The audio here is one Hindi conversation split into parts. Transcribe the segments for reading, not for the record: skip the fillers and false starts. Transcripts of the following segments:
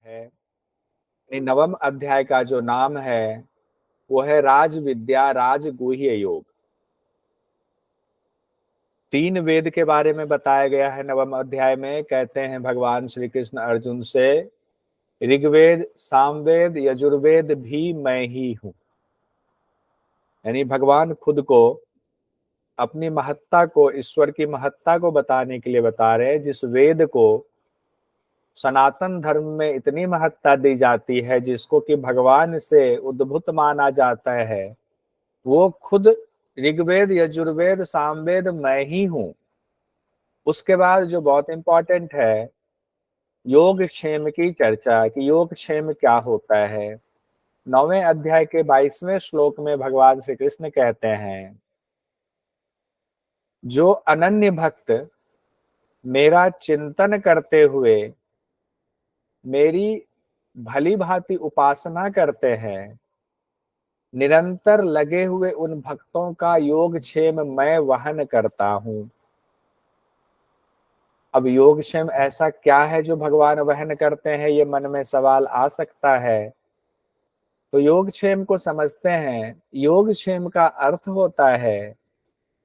है। नवम अध्याय का जो नाम है वो है राज विद्या राजगुह्य योग। 3 वेद के बारे में बताया गया है नवम अध्याय में। कहते हैं भगवान श्री कृष्ण अर्जुन से, ऋग्वेद सामवेद यजुर्वेद भी मैं ही हूं। यानी भगवान खुद को, अपनी महत्ता को, ईश्वर की महत्ता को बताने के लिए बता रहे हैं। जिस वेद को सनातन धर्म में इतनी महत्ता दी जाती है, जिसको कि भगवान से उद्भूत माना जाता है, वो खुद ऋग्वेद यजुर्वेद सामवेद मैं ही हूं। उसके बाद जो बहुत इंपॉर्टेंट है, योग क्षेम की चर्चा, कि योग क्षेम क्या होता है। 9वें अध्याय के 22वें श्लोक में भगवान श्री कृष्ण कहते हैं, जो अनन्य भक्त मेरा चिंतन करते हुए मेरी भली भांति उपासना करते हैं, निरंतर लगे हुए उन भक्तों का योगक्षेम मैं वहन करता हूं। अब योगक्षेम ऐसा क्या है जो भगवान वहन करते हैं, ये मन में सवाल आ सकता है। तो योगक्षेम को समझते हैं। योगक्षेम का अर्थ होता है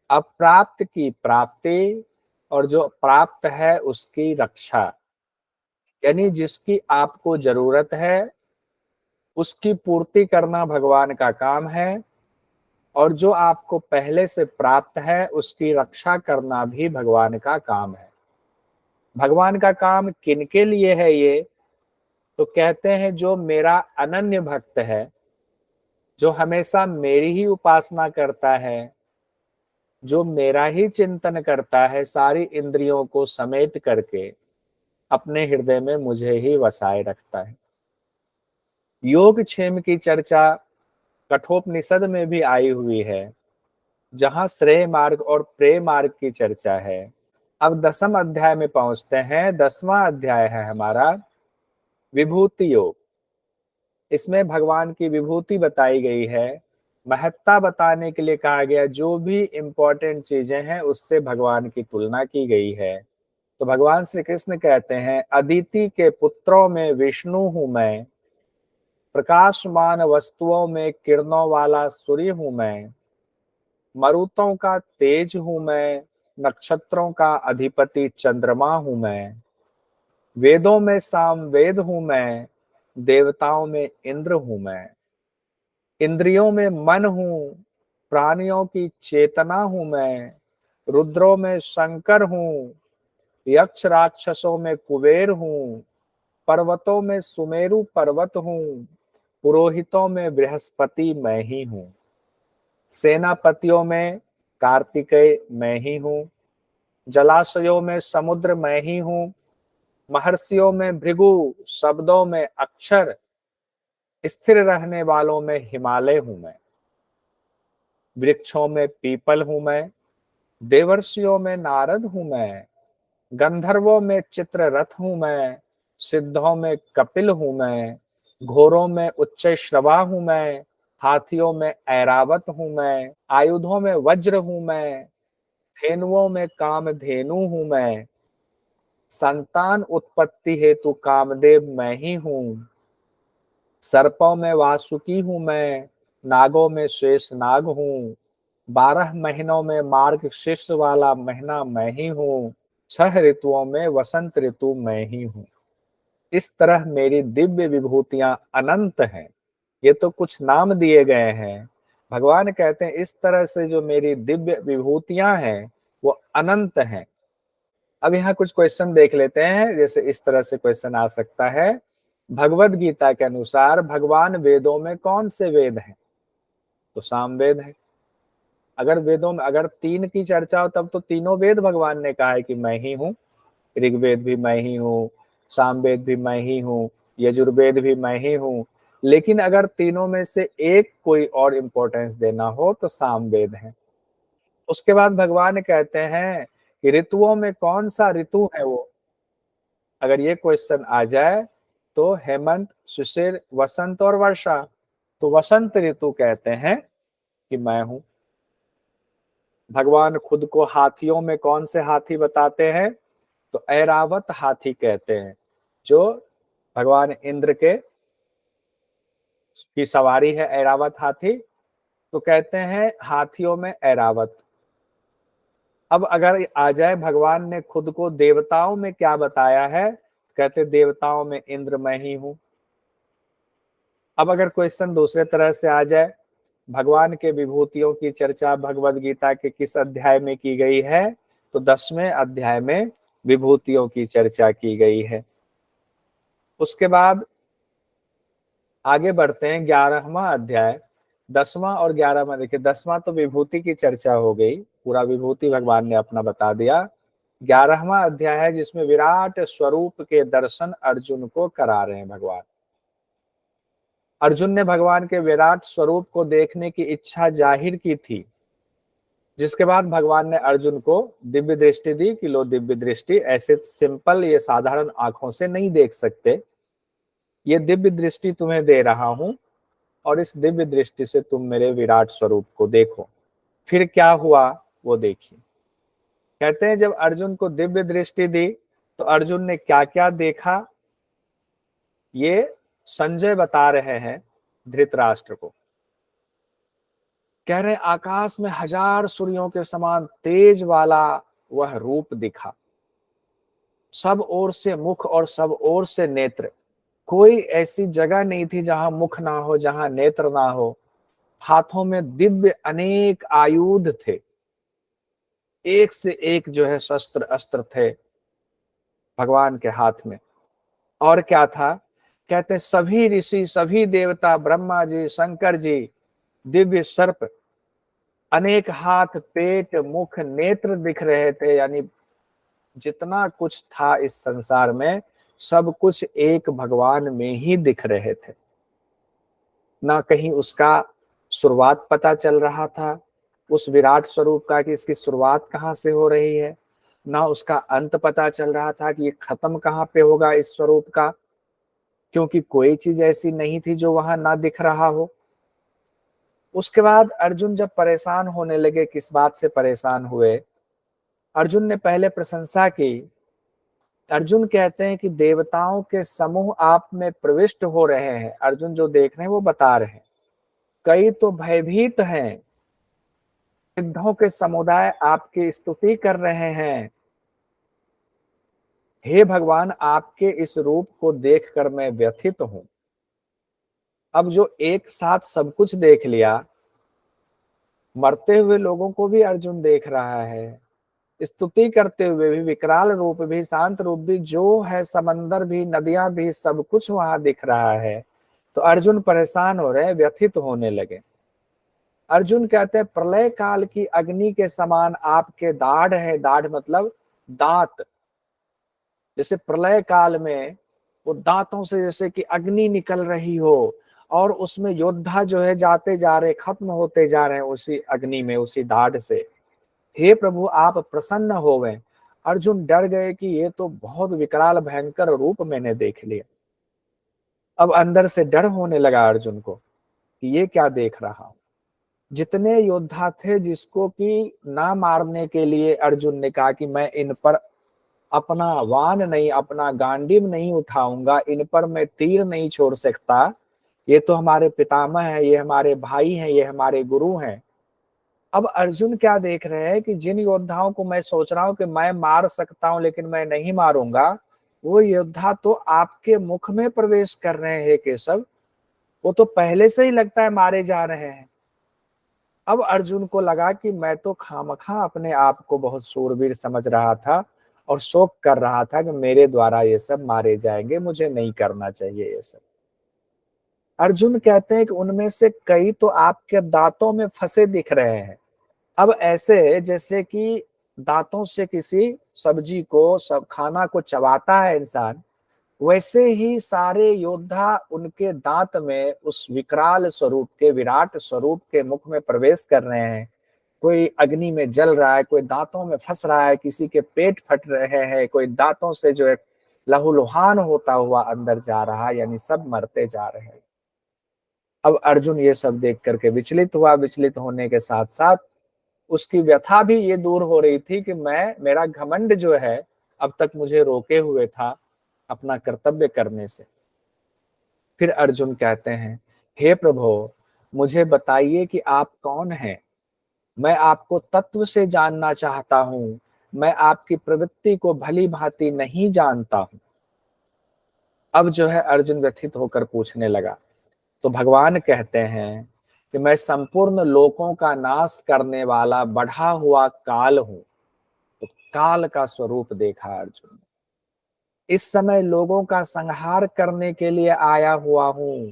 अप्राप्त की प्राप्ति, और जो प्राप्त है उसकी रक्षा। यानी जिसकी आपको जरूरत है उसकी पूर्ति करना भगवान का काम है, और जो आपको पहले से प्राप्त है उसकी रक्षा करना भी भगवान का काम है। भगवान का काम किनके लिए है ये? तो कहते हैं जो मेरा अनन्य भक्त है, जो हमेशा मेरी ही उपासना करता है, जो मेरा ही चिंतन करता है, सारी इंद्रियों को समेट करके अपने हृदय में मुझे ही वसाए रखता है। योगक्षेम की चर्चा कठोपनिषद में भी आई हुई है, जहां श्रेय मार्ग और प्रेय मार्ग की चर्चा है। अब 10वें अध्याय में पहुंचते हैं। 10वां अध्याय है हमारा विभूति योग। इसमें भगवान की विभूति बताई गई है, महत्ता बताने के लिए कहा गया। जो भी इंपॉर्टेंट चीजें हैं उससे भगवान की तुलना की गई है। तो भगवान श्री कृष्ण कहते हैं, अदिति के पुत्रों में विष्णु हूं मैं, प्रकाशमान वस्तुओं में किरणों वाला सूर्य हूं मैं, मरुतों का तेज हूं मैं, नक्षत्रों का अधिपति चंद्रमा हूं मैं, वेदों में सामवेद हूं मैं, देवताओं में इंद्र हूं मैं, इंद्रियों में मन हूं, प्राणियों की चेतना हूं मैं, रुद्रों में शंकर हूं, यक्ष राक्षसों में कुबेर हूं, पर्वतों में सुमेरु पर्वत हूं, पुरोहितों में बृहस्पति मैं ही हूं, सेनापतियों में कार्तिकेय मैं ही हूं, जलाशयों में समुद्र मैं ही हूं, महर्षियों में भृगु, शब्दों में अक्षर, स्थिर रहने वालों में हिमालय हूं मैं, वृक्षों में पीपल हूं मैं, देवर्षियों में नारद हूं मैं, गंधर्वों में चित्ररथ हूं मैं, सिद्धों में कपिल हूं मैं, घोड़ों में उच्च श्रवा हूं मैं, हाथियों में ऐरावत हूं मैं, आयुधों में वज्र हूं मैं, धेनुओं में कामधेनु हूं मैं, संतान उत्पत्ति हेतु कामदेव मैं ही हूं, सर्पों में वासुकी हूं मैं, नागों में शेष नाग हूं, 12 महीनों में मार्गशीर्ष वाला महीना मैं ही हूं, 6 ऋतुओं में वसंत ऋतु मैं ही हूं। इस तरह मेरी दिव्य विभूतियां अनंत हैं। ये तो कुछ नाम दिए गए हैं। भगवान कहते हैं इस तरह से जो मेरी दिव्य विभूतियां हैं वो अनंत हैं। अब यहाँ कुछ क्वेश्चन देख लेते हैं। जैसे इस तरह से क्वेश्चन आ सकता है, भगवत गीता के अनुसार भगवान वेदों में कौन से वेद हैं? तो सामवेद है। अगर वेदों में अगर 3 की चर्चा हो तब तो तीनों वेद भगवान ने कहा है कि मैं ही हूँ। ऋग्वेद भी मैं ही हूँ, सामवेद भी मैं ही हूँ, यजुर्वेद भी मैं ही हूँ। लेकिन अगर तीनों में से एक कोई और इंपॉर्टेंस देना हो तो सामवेद है। उसके बाद भगवान कहते हैं कि ऋतुओं में कौन सा ऋतु है वो? अगर ये क्वेश्चन आ जाए तो हेमंत, शिशिर, वसंत और वर्षा। तो वसंत ऋतु कहते हैं कि मैं हूं। भगवान खुद को हाथियों में कौन से हाथी बताते हैं? तो ऐरावत हाथी कहते हैं, जो भगवान इंद्र के की सवारी है ऐरावत हाथी, तो कहते हैं हाथियों में ऐरावत। अब अगर आ जाए भगवान ने खुद को देवताओं में क्या बताया है, कहते देवताओं में इंद्र मैं ही हूं। अब अगर क्वेश्चन दूसरे तरह से आ जाए, भगवान के विभूतियों की चर्चा भगवद गीता के किस अध्याय में की गई है, तो 10वें अध्याय में विभूतियों की चर्चा की गई है। उसके बाद आगे बढ़ते हैं 11वां अध्याय। 10वां और 11वां देखिए, 10वां तो विभूति की चर्चा हो गई, पूरा विभूति भगवान ने अपना बता दिया। 11वां अध्याय है जिसमें विराट स्वरूप के दर्शन अर्जुन को करा रहे हैं भगवान। अर्जुन ने भगवान के विराट स्वरूप को देखने की इच्छा जाहिर की थी, जिसके बाद भगवान ने अर्जुन को दिव्य दृष्टि दी कि लो दिव्य दृष्टि, ऐसे सिंपल ये साधारण आंखों से नहीं देख सकते, ये दिव्य दृष्टि तुम्हें दे रहा हूं और इस दिव्य दृष्टि से तुम मेरे विराट स्वरूप को देखो। फिर क्या हुआ वो देखिए। कहते हैं जब अर्जुन को दिव्य दृष्टि दी तो अर्जुन ने क्या क्या देखा, ये संजय बता रहे हैं धृतराष्ट्र को। कह रहे आकाश में 1000 सूर्यों के समान तेज वाला वह रूप दिखा, सब ओर से मुख और सब ओर से नेत्र, कोई ऐसी जगह नहीं थी जहां मुख ना हो, जहां नेत्र ना हो। हाथों में दिव्य अनेक आयुध थे, एक से एक जो है शस्त्र अस्त्र थे भगवान के हाथ में। और क्या था, कहते सभी ऋषि सभी देवता, ब्रह्मा जी शंकर जी, दिव्य सर्प, अनेक हाथ पेट मुख नेत्र दिख रहे थे। यानी जितना कुछ था इस संसार में सब कुछ एक भगवान में ही दिख रहे थे। ना कहीं उसका शुरुआत पता चल रहा था उस विराट स्वरूप का कि इसकी शुरुआत कहाँ से हो रही है, ना उसका अंत पता चल रहा था कि ये खत्म कहाँ पे होगा इस स्वरूप का, क्योंकि कोई चीज ऐसी नहीं थी जो वहां ना दिख रहा हो। उसके बाद अर्जुन जब परेशान होने लगे, किस बात से परेशान हुए, अर्जुन ने पहले प्रशंसा की। अर्जुन कहते हैं कि देवताओं के समूह आप में प्रविष्ट हो रहे हैं। अर्जुन जो देख रहे हैं वो बता रहे हैं, कई तो भयभीत हैं, सिद्धों के समुदाय आपकी स्तुति कर रहे हैं। हे भगवान, आपके इस रूप को देखकर मैं व्यथित हूं। अब जो एक साथ सब कुछ देख लिया, मरते हुए लोगों को भी अर्जुन देख रहा है, स्तुति करते हुए भी, विकराल रूप भी, शांत रूप भी, जो है समंदर भी, नदियां भी, सब कुछ वहां दिख रहा है, तो अर्जुन परेशान हो रहे हैं, व्यथित होने लगे। अर्जुन कहते हैं प्रलय काल की अग्नि के समान आपके दाढ़ है। दाढ़ मतलब दांत, जैसे प्रलय काल में वो दांतों से जैसे कि अग्नि निकल रही हो और उसमें योद्धा जो है जाते जा रहे, खत्म होते जा रहे हैं उसी अग्नि में, उसी दाढ़ से। हे प्रभु आप प्रसन्न हो गए। अर्जुन डर गए कि ये तो बहुत विकराल भयंकर रूप मैंने देख लिया। अब अंदर से डर होने लगा अर्जुन को कि ये क्या देख रहा हूं। जितने योद्धा थे जिसको कि ना मारने के लिए अर्जुन ने कहा कि मैं इन पर अपना वान नहीं, अपना गांडीव नहीं उठाऊंगा, इन पर मैं तीर नहीं छोड़ सकता, ये तो हमारे पितामह है, ये हमारे भाई हैं, ये हमारे गुरु हैं। अब अर्जुन क्या देख रहे हैं कि जिन योद्धाओं को मैं सोच रहा हूं कि मैं मार सकता हूं लेकिन मैं नहीं मारूंगा, वो योद्धा तो आपके मुख में प्रवेश कर रहे हैं केशव, वो तो पहले से ही लगता है मारे जा रहे हैं। अब अर्जुन को लगा कि मैं तो खामखा अपने आप को बहुत शूरवीर समझ रहा था और शोक कर रहा था कि मेरे द्वारा ये सब मारे जाएंगे, मुझे नहीं करना चाहिए ये सब। अर्जुन कहते हैं कि उनमें से कई तो आपके दांतों में फंसे दिख रहे हैं। अब ऐसे जैसे कि दांतों से किसी सब्जी को, सब खाना को चबाता है इंसान, वैसे ही सारे योद्धा उनके दांत में उस विकराल स्वरूप के, विराट स्वरूप के मुख में प्रवेश कर रहे हैं। कोई अग्नि में जल रहा है, कोई दांतों में फंस रहा है, किसी के पेट फट रहे हैं, कोई दांतों से जो है लहूलुहान होता हुआ अंदर जा रहा है, यानी सब मरते जा रहे हैं। अब अर्जुन ये सब देख करके विचलित हुआ। विचलित होने के साथ साथ उसकी व्यथा भी ये दूर हो रही थी कि मेरा घमंड जो है अब तक मुझे रोके हुए था अपना कर्तव्य करने से। फिर अर्जुन कहते हैं, हे प्रभु, मुझे बताइए कि आप कौन हैं। मैं आपको तत्व से जानना चाहता हूं। मैं आपकी प्रवृत्ति को भली भांति नहीं जानता हूं। अब जो है अर्जुन व्यथित होकर पूछने लगा। तो भगवान कहते हैं कि मैं संपूर्ण लोकों का नाश करने वाला बढ़ा हुआ काल हूं। तो काल का स्वरूप देखा अर्जुन ने। इस समय लोगों का संहार करने के लिए आया हुआ हूं।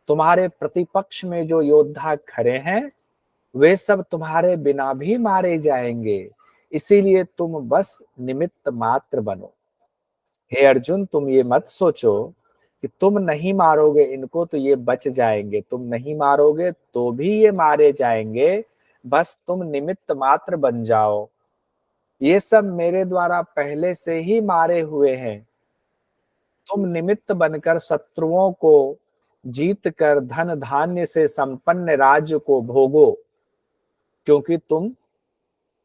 तुम्हारे प्रतिपक्ष में जो योद्धा खड़े हैं वे सब तुम्हारे बिना भी मारे जाएंगे। इसीलिए तुम बस निमित्त मात्र बनो। हे अर्जुन, तुम ये मत सोचो कि तुम नहीं मारोगे इनको तो ये बच जाएंगे। तुम नहीं मारोगे तो भी ये मारे जाएंगे। बस तुम निमित्त मात्र बन जाओ। ये सब मेरे द्वारा पहले से ही मारे हुए हैं। तुम निमित्त बनकर शत्रुओं को जीत कर धन धान्य से संपन्न राज्य को भोगो, क्योंकि तुम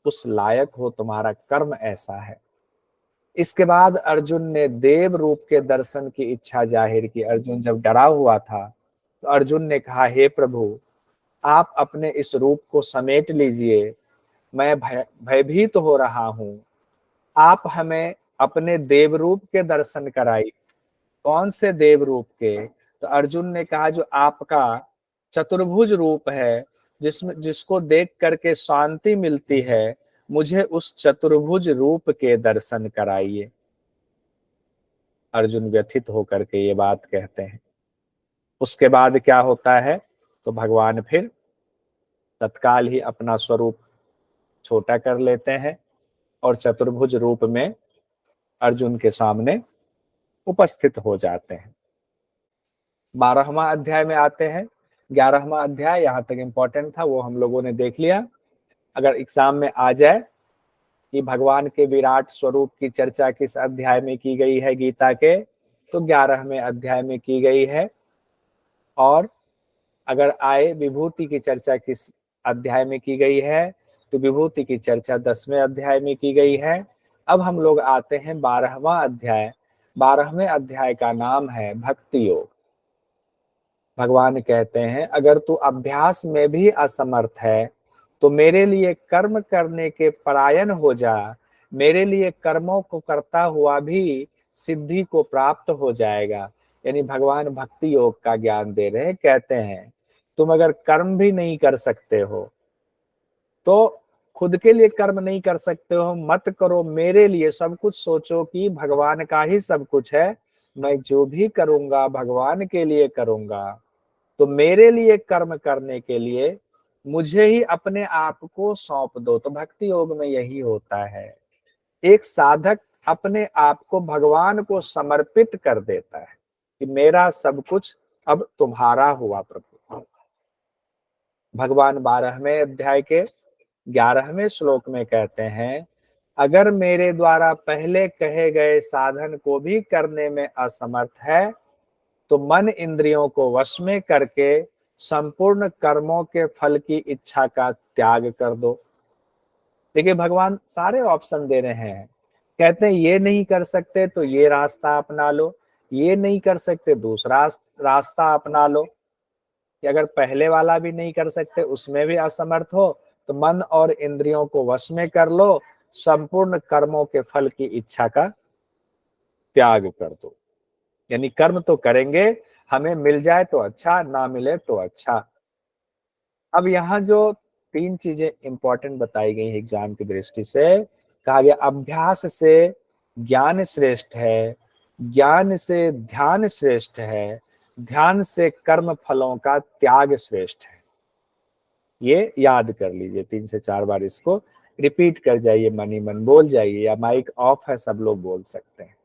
उस लायक हो, तुम्हारा कर्म ऐसा है। इसके बाद अर्जुन ने देव रूप के दर्शन की इच्छा जाहिर की। अर्जुन जब डरा हुआ था तो अर्जुन ने कहा, हे प्रभु, आप अपने इस रूप को समेट लीजिए। मैं भयभीत हो रहा हूं। आप हमें अपने देव रूप के दर्शन कराइए। कौन से देव रूप के? तो अर्जुन ने कहा, जो आपका चतुर्भुज रूप है, जिसमें जिसको देख करके शांति मिलती है, मुझे उस चतुर्भुज रूप के दर्शन कराइए। अर्जुन व्यथित होकर के ये बात कहते हैं। उसके बाद क्या होता है? तो भगवान फिर तत्काल ही अपना स्वरूप छोटा कर लेते हैं और चतुर्भुज रूप में अर्जुन के सामने उपस्थित हो जाते हैं। 12वां अध्याय में आते हैं। 11वां अध्याय यहाँ तक इंपॉर्टेंट था, वो हम लोगों ने देख लिया। अगर एग्जाम में आ जाए कि भगवान के विराट स्वरूप की चर्चा किस अध्याय में की गई है गीता के, तो 11वें अध्याय में की गई है। और अगर आए विभूति की चर्चा किस अध्याय में की गई है, तो विभूति की चर्चा 10वें अध्याय में की गई है। अब हम लोग आते हैं 12वां अध्याय। 12वें अध्याय का नाम है भक्ति योग। भगवान कहते हैं, अगर तू अभ्यास में भी असमर्थ है तो मेरे लिए कर्म करने के परायण हो जा। मेरे लिए कर्मों को करता हुआ भी सिद्धि को प्राप्त हो जाएगा। यानी भगवान भक्ति योग का ज्ञान दे रहे हैं। कहते हैं, तुम अगर कर्म भी नहीं कर सकते हो तो खुद के लिए कर्म नहीं कर सकते हो, मत करो, मेरे लिए सब कुछ सोचो कि भगवान का ही सब कुछ है। मैं जो भी करूंगा भगवान के लिए करूंगा। तो मेरे लिए कर्म करने के लिए मुझे ही अपने आप को सौंप दो। तो भक्ति योग में यही होता है, एक साधक अपने आप को भगवान को समर्पित कर देता है कि मेरा सब कुछ अब तुम्हारा हुआ प्रभु। भगवान 12वें अध्याय के 11वें श्लोक में कहते हैं, अगर मेरे द्वारा पहले कहे गए साधन को भी करने में असमर्थ है तो मन इंद्रियों को वश में करके संपूर्ण कर्मों के फल की इच्छा का त्याग कर दो। देखिए भगवान सारे ऑप्शन दे रहे हैं। कहते हैं ये नहीं कर सकते तो ये रास्ता अपना लो, ये नहीं कर सकते दूसरा रास्ता अपना लो। कि अगर पहले वाला भी नहीं कर सकते, उसमें भी असमर्थ हो, तो मन और इंद्रियों को वश में कर लो, संपूर्ण कर्मों के फल की इच्छा का त्याग कर दो। यानी कर्म तो करेंगे, हमें मिल जाए तो अच्छा, ना मिले तो अच्छा। अब यहाँ जो 3 चीजें इंपॉर्टेंट बताई गई है एग्जाम की दृष्टि से, कहा गया अभ्यास से ज्ञान श्रेष्ठ है, ज्ञान से ध्यान श्रेष्ठ है, ध्यान से कर्म फलों का त्याग श्रेष्ठ है। ये याद कर लीजिए, 3 से 4 बार इसको रिपीट कर जाइए, मनी मन बोल जाइए, या माइक ऑफ है सब लोग बोल सकते हैं।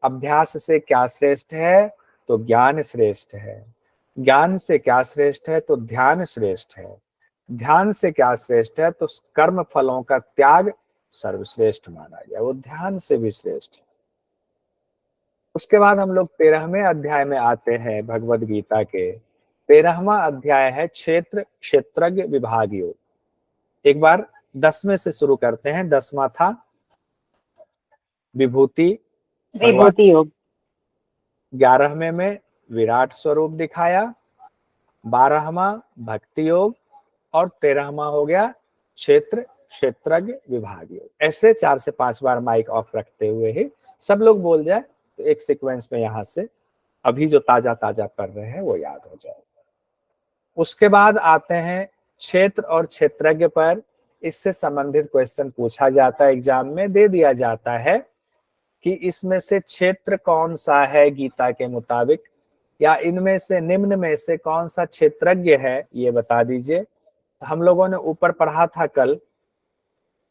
अभ्यास से क्या श्रेष्ठ है? तो ज्ञान श्रेष्ठ है। ज्ञान से क्या श्रेष्ठ है? तो ध्यान श्रेष्ठ है। ध्यान से क्या श्रेष्ठ है? तो कर्म फलों का त्याग सर्वश्रेष्ठ माना गया, वो ध्यान से भी श्रेष्ठ है। उसके बाद हम लोग 13वें अध्याय में आते हैं भगवद गीता के। 13वां अध्याय है क्षेत्र क्षेत्रज्ञ विभाग योग। एक बार 10वें से शुरू करते हैं। 10वां था विभूति भगवान। विभूति योग। 11वें में विराट स्वरूप दिखाया, 12वां भक्ति योग और 13वां हो गया क्षेत्र क्षेत्रज्ञ विभाग योग। ऐसे 4 से 5 बार माइक ऑफ रखते हुए ही सब लोग बोल जाए तो एक सीक्वेंस में यहां से अभी जो ताजा ताजा पढ़ रहे हैं वो याद हो जाए। उसके बाद आते हैं क्षेत्र और क्षेत्रज्ञ पर। इससे संबंधित क्वेश्चन पूछा जाता है, एग्जाम में दे दिया जाता है कि इसमें से क्षेत्र कौन सा है गीता के मुताबिक, या इनमें से निम्न में से कौन सा क्षेत्रज्ञ है ये बता दीजिए। हम लोगों ने ऊपर पढ़ा था कल,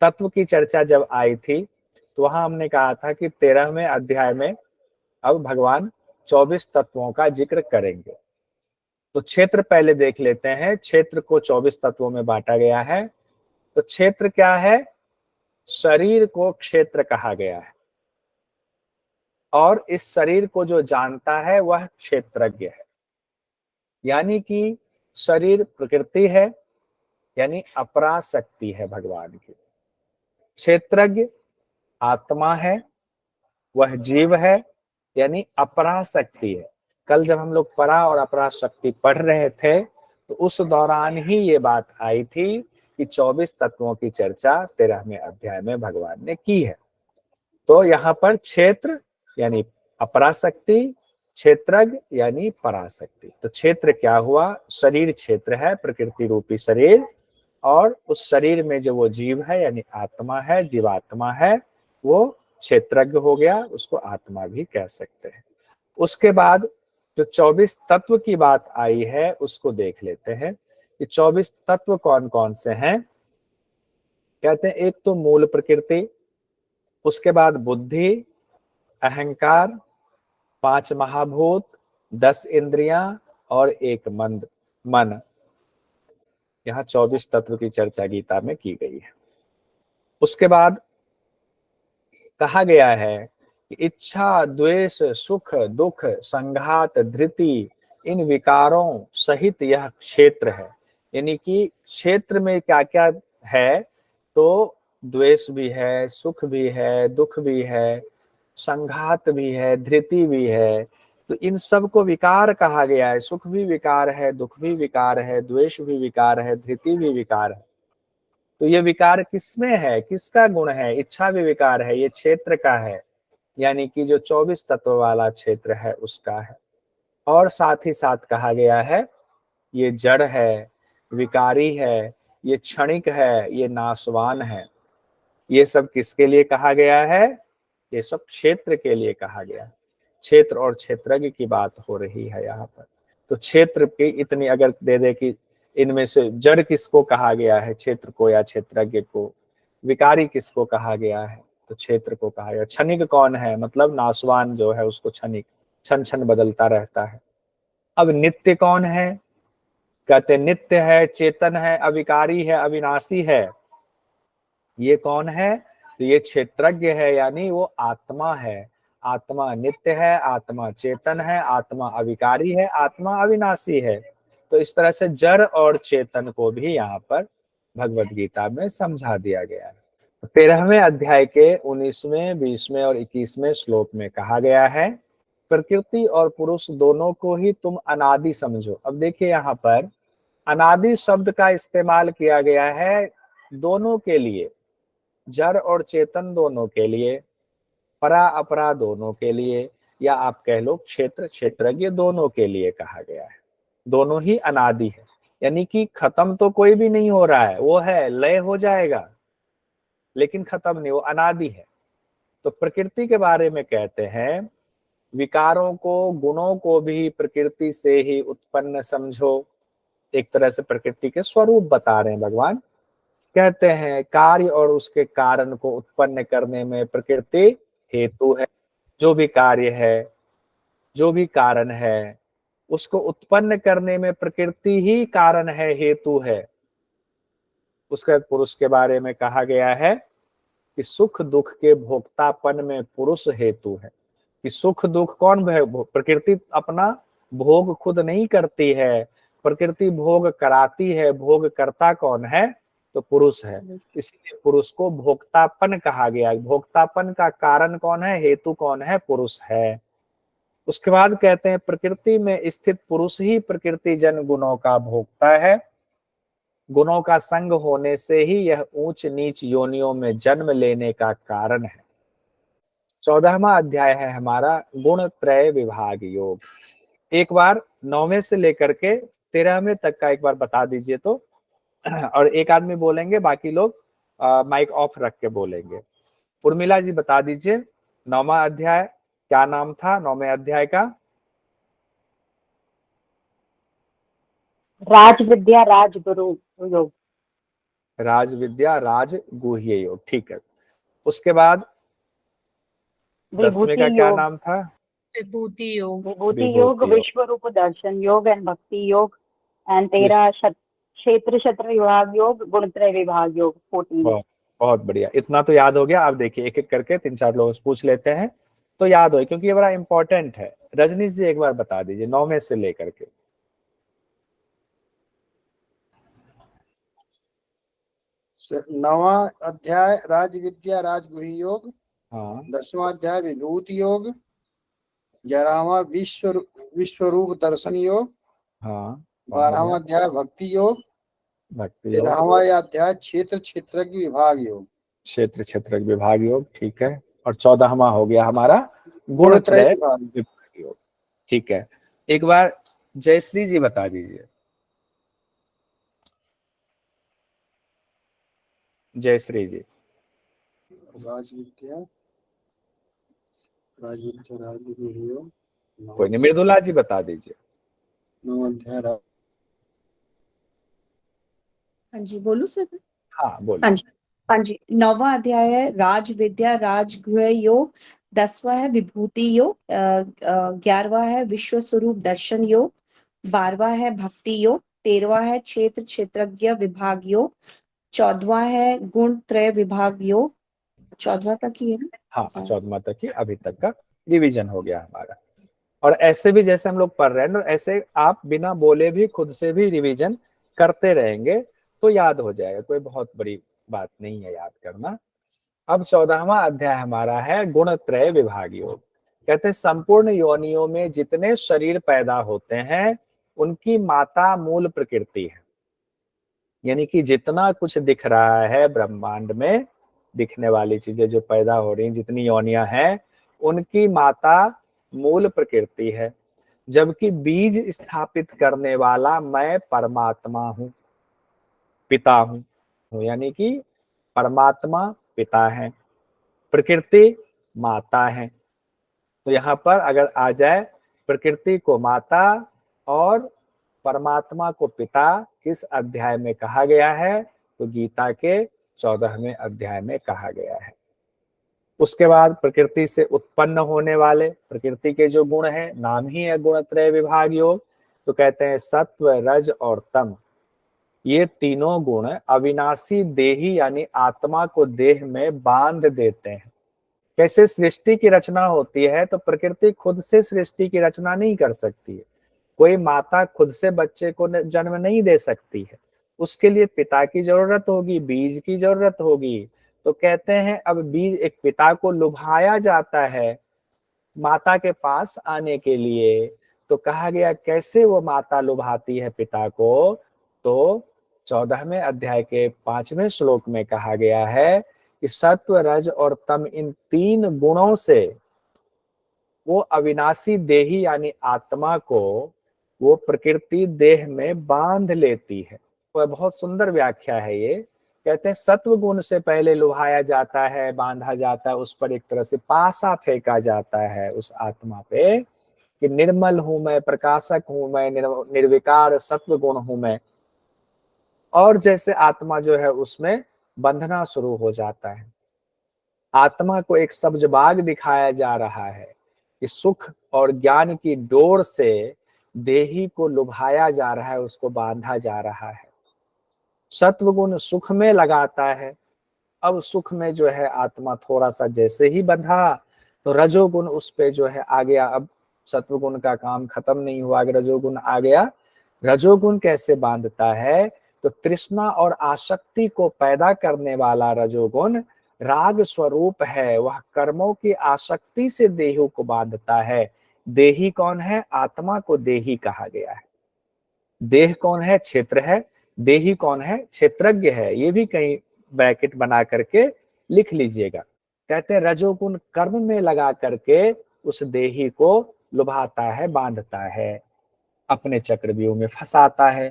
तत्व की चर्चा जब आई थी तो वहां हमने कहा था कि 13वें अध्याय में अब भगवान 24 तत्वों का जिक्र करेंगे। तो क्षेत्र पहले देख लेते हैं। क्षेत्र को 24 तत्वों में बांटा गया है। तो क्षेत्र क्या है? शरीर को क्षेत्र कहा गया है, और इस शरीर को जो जानता है वह क्षेत्रज्ञ है। यानी कि शरीर प्रकृति है, यानी अपरा शक्ति है भगवान की। क्षेत्रज्ञ आत्मा है, वह जीव है, यानी अपरा शक्ति है। कल जब हम लोग परा और अपरा शक्ति पढ़ रहे थे तो उस दौरान ही ये बात आई थी कि 24 तत्वों की चर्चा 13वें अध्याय में भगवान ने की है। तो यहाँ पर क्षेत्र यानी अपराशक्ति, क्षेत्रज्ञ यानी पराशक्ति। तो क्षेत्र क्या हुआ? शरीर क्षेत्र है, प्रकृति रूपी शरीर, और उस शरीर में जो वो जीव है यानी आत्मा है, जीवात्मा है, वो क्षेत्रज्ञ हो गया, उसको आत्मा भी कह सकते हैं। उसके बाद जो 24 तत्व की बात आई है उसको देख लेते हैं कि 24 तत्व कौन कौन से हैं। कहते हैं एक तो मूल प्रकृति, उसके बाद बुद्धि, अहंकार, 5 महाभूत, 10 इंद्रियां और एक मन। यहाँ 24 तत्व की चर्चा गीता में की गई है। उसके बाद कहा गया है कि इच्छा, द्वेष, सुख, दुख, संघात, धृति, इन विकारों सहित यह क्षेत्र है। यानी कि क्षेत्र में क्या क्या है? तो द्वेष भी है, सुख भी है, दुख भी है, संघात भी है, धृति भी है। तो इन सब को विकार कहा गया है। सुख भी विकार है, दुख भी विकार है, द्वेष भी विकार है, धृति भी विकार है। तो ये विकार किसमें है? किसका गुण है? इच्छा भी विकार है, ये क्षेत्र का है, यानी कि जो 24 तत्व वाला क्षेत्र है उसका है। और साथ ही साथ कहा गया है ये जड़ है, विकारी है, ये क्षणिक है, ये नाशवान है। ये सब किसके लिए कहा गया है? ये सब क्षेत्र के लिए कहा गया है। क्षेत्र और क्षेत्रज्ञ की बात हो रही है यहाँ पर। तो क्षेत्र की इतनी अगर दे दे कि इनमें से जड़ किसको कहा गया है, क्षेत्र को या क्षेत्रज्ञ को, विकारी किसको कहा गया है, तो क्षेत्र को कहा गया। क्षणिक कौन है? मतलब नाशवान जो है उसको क्षणिक, क्षण क्षण बदलता रहता है। अब नित्य कौन है? कहते नित्य है, चेतन है, अविकारी है, अविनाशी है। ये कौन है? तो ये क्षेत्रज्ञ है, यानी वो आत्मा है। आत्मा नित्य है, आत्मा चेतन है, आत्मा अविकारी है, आत्मा अविनाशी है। तो इस तरह से जड़ और चेतन को भी यहाँ पर भगवत गीता में समझा दिया गया है। 13वें अध्याय के 19वें, 20वें और 21वें श्लोक में कहा गया है प्रकृति और पुरुष दोनों को ही तुम अनादि समझो। अब देखिए यहाँ पर अनादि शब्द का इस्तेमाल किया गया है दोनों के लिए, जड़ और चेतन दोनों के लिए, परा अपरा दोनों के लिए, या आप कह लो क्षेत्र क्षेत्रज्ञ दोनों के लिए कहा गया है। दोनों ही अनादि है, यानी कि खत्म तो कोई भी नहीं हो रहा है, वो है लय हो जाएगा लेकिन खत्म नहीं, वो अनादि है। तो प्रकृति के बारे में कहते हैं विकारों को, गुणों को भी प्रकृति से ही उत्पन्न समझो। एक तरह से प्रकृति के स्वरूप बता रहे हैं भगवान। कहते हैं कार्य और उसके कारण को उत्पन्न करने में प्रकृति हेतु है। जो भी कार्य है, जो भी कारण है, उसको उत्पन्न करने में प्रकृति ही कारण है, हेतु है। उसके पुरुष के बारे में कहा गया है कि सुख दुख के भोक्तापन में पुरुष हेतु है। कि सुख दुख कौन? प्रकृति अपना भोग खुद नहीं करती है, प्रकृति भोग कराती है। भोग करता कौन है? तो पुरुष है। इसलिए पुरुष को भोक्तापन कहा गया। भोक्तापन का कारण कौन है? हेतु कौन है? पुरुष है। उसके बाद कहते हैं प्रकृति में स्थित पुरुष ही प्रकृति जन गुणों का भोगता है। गुणों का संग होने से ही यह ऊंच नीच योनियों में जन्म लेने का कारण है। 14वां अध्याय है हमारा गुण त्रय विभाग योग। एक बार 9वें से लेकर के 13वें तक का एक बार बता दीजिए तो। और एक आदमी बोलेंगे, बाकी लोग माइक ऑफ रख के बोलेंगे। उर्मिला जी बता दीजिए 9वां अध्याय क्या नाम था 9वें अध्याय का? राज विद्या राजगुरु योग। राज विद्या राज गुह्य योग, ठीक है। उसके बाद 10वें विभूति का क्या योग। नाम था? विभूति योग। विभूति योग, विभूति योग, विश्व रूप दर्शन योग एंड भक्ति योग एंड विश्व 13 क्षेत्र विभाग योग, गुणत्रय विभाग योग 14। बहुत बहुत बढ़िया, इतना तो याद हो गया। आप देखिए एक एक करके 3-4 लोगों से पूछ लेते हैं तो याद हो, क्योंकि ये बड़ा इंपॉर्टेंट है। रजनीश जी एक बार बता दीजिए 9वें से लेकर के। नवा अध्याय राज विद्या राजगुही योग। हाँ 10वां अध्याय विभूति योग। 11वां विश्व रूप दर्शन योग। हाँ 12वां अध्याय भक्ति योग। भक्ति योग। 13वां अध्याय क्षेत्र विभाग योग। क्षेत्र विभाग योग, ठीक है। और 14वां हो गया हमारा गुणत्रय गुणत्रय विभाग। विभाग योग, ठीक है। एक बार जयश्री जी बता दीजिए। जयश्री जी। राज विद्या राजगुही योग। कोई नहीं, मृदुला जी बता दीजिए। 9वां अध्याय हाँ जी बोलू सर। हाँ बोलिए। हाँ जी, हाँ जी। 9वां अध्याय है राज विद्या राजगुह योग। 10वां है विभूति योग। 11वां है विश्व स्वरूप दर्शन योग। 12वां है भक्ति योग। 13वां है क्षेत्रज्ञ विभाग योग। 14वां है गुण त्रय विभाग योग। 14वां तक ही है ना? हाँ 14वां तक ही अभी तक का रिवीजन हो गया हमारा। और ऐसे भी जैसे हम लोग पढ़ रहे हैं ना, ऐसे आप बिना बोले भी खुद से भी रिवीजन करते रहेंगे तो याद हो जाएगा, कोई बहुत बड़ी बात नहीं है याद करना। अब 14वां अध्याय हमारा है गुण त्रय विभाग योग। कहते हैं संपूर्ण योनियों में जितने शरीर पैदा होते हैं उनकी माता मूल प्रकृति है। यानी कि जितना कुछ दिख रहा है ब्रह्मांड में, दिखने वाली चीजें जो पैदा हो रही हैं, जितनी योनियां हैं, उनकी माता मूल प्रकृति है। जबकि बीज स्थापित करने वाला मैं परमात्मा हूं, पिता हूं। यानी कि परमात्मा पिता है, प्रकृति माता है। तो यहाँ पर अगर आ जाए प्रकृति को माता और परमात्मा को पिता किस अध्याय में कहा गया है, तो गीता के 14वें अध्याय में कहा गया है। उसके बाद प्रकृति से उत्पन्न होने वाले प्रकृति के जो गुण हैं, नाम ही है गुणत्रय विभाग योग। तो कहते हैं सत्व रज और तम, ये तीनों गुण अविनाशी देही यानी आत्मा को देह में बांध देते हैं। कैसे सृष्टि की रचना होती है, तो प्रकृति खुद से सृष्टि की रचना नहीं कर सकती है। कोई माता खुद से बच्चे को जन्म नहीं दे सकती है, उसके लिए पिता की जरूरत होगी, बीज की जरूरत होगी। तो कहते हैं अब बीज एक पिता को लुभाया जाता है माता के पास आने के लिए। तो कहा गया कैसे वो माता लुभाती है पिता को, तो 14वें अध्याय के 5वें श्लोक में कहा गया है कि सत्व रज और तम इन तीन गुणों से वो अविनाशी देही यानी आत्मा को वो प्रकृति देह में बांध लेती है। वह बहुत सुंदर व्याख्या है ये। कहते हैं सत्व गुण से पहले लुभाया जाता है, बांधा जाता है, उस पर एक तरह से पासा फेंका जाता है उस आत्मा पे कि निर्मल हूं मैं, प्रकाशक हूं मैं, निर्विकार सत्व गुण हूं मैं। और जैसे आत्मा जो है उसमें बंधना शुरू हो जाता है। आत्मा को एक सब्ज बाग दिखाया जा रहा है कि सुख और ज्ञान की डोर से देही को लुभाया जा रहा है, उसको बांधा जा रहा है। सत्वगुण सुख में लगाता है। अब सुख में जो है आत्मा थोड़ा सा जैसे ही बंधा तो रजोगुण उस पे जो है आ गया। अब सत्वगुण का काम खत्म नहीं हुआ, रजोगुण आ गया। रजोगुण कैसे बांधता है, तो तृष्णा और आसक्ति को पैदा करने वाला रजोगुण राग स्वरूप है, वह कर्मों की आसक्ति से देह को बांधता है। देही कौन है? आत्मा को देही कहा गया है। देह कौन है? क्षेत्र है। देही कौन है? क्षेत्रज्ञ है। ये भी कहीं ब्रैकेट बना करके लिख लीजिएगा। कहते हैं रजोगुण कर्म में लगा करके उस देही को लुभाता है, बांधता है, अपने चक्रव्यूह में फंसाता है।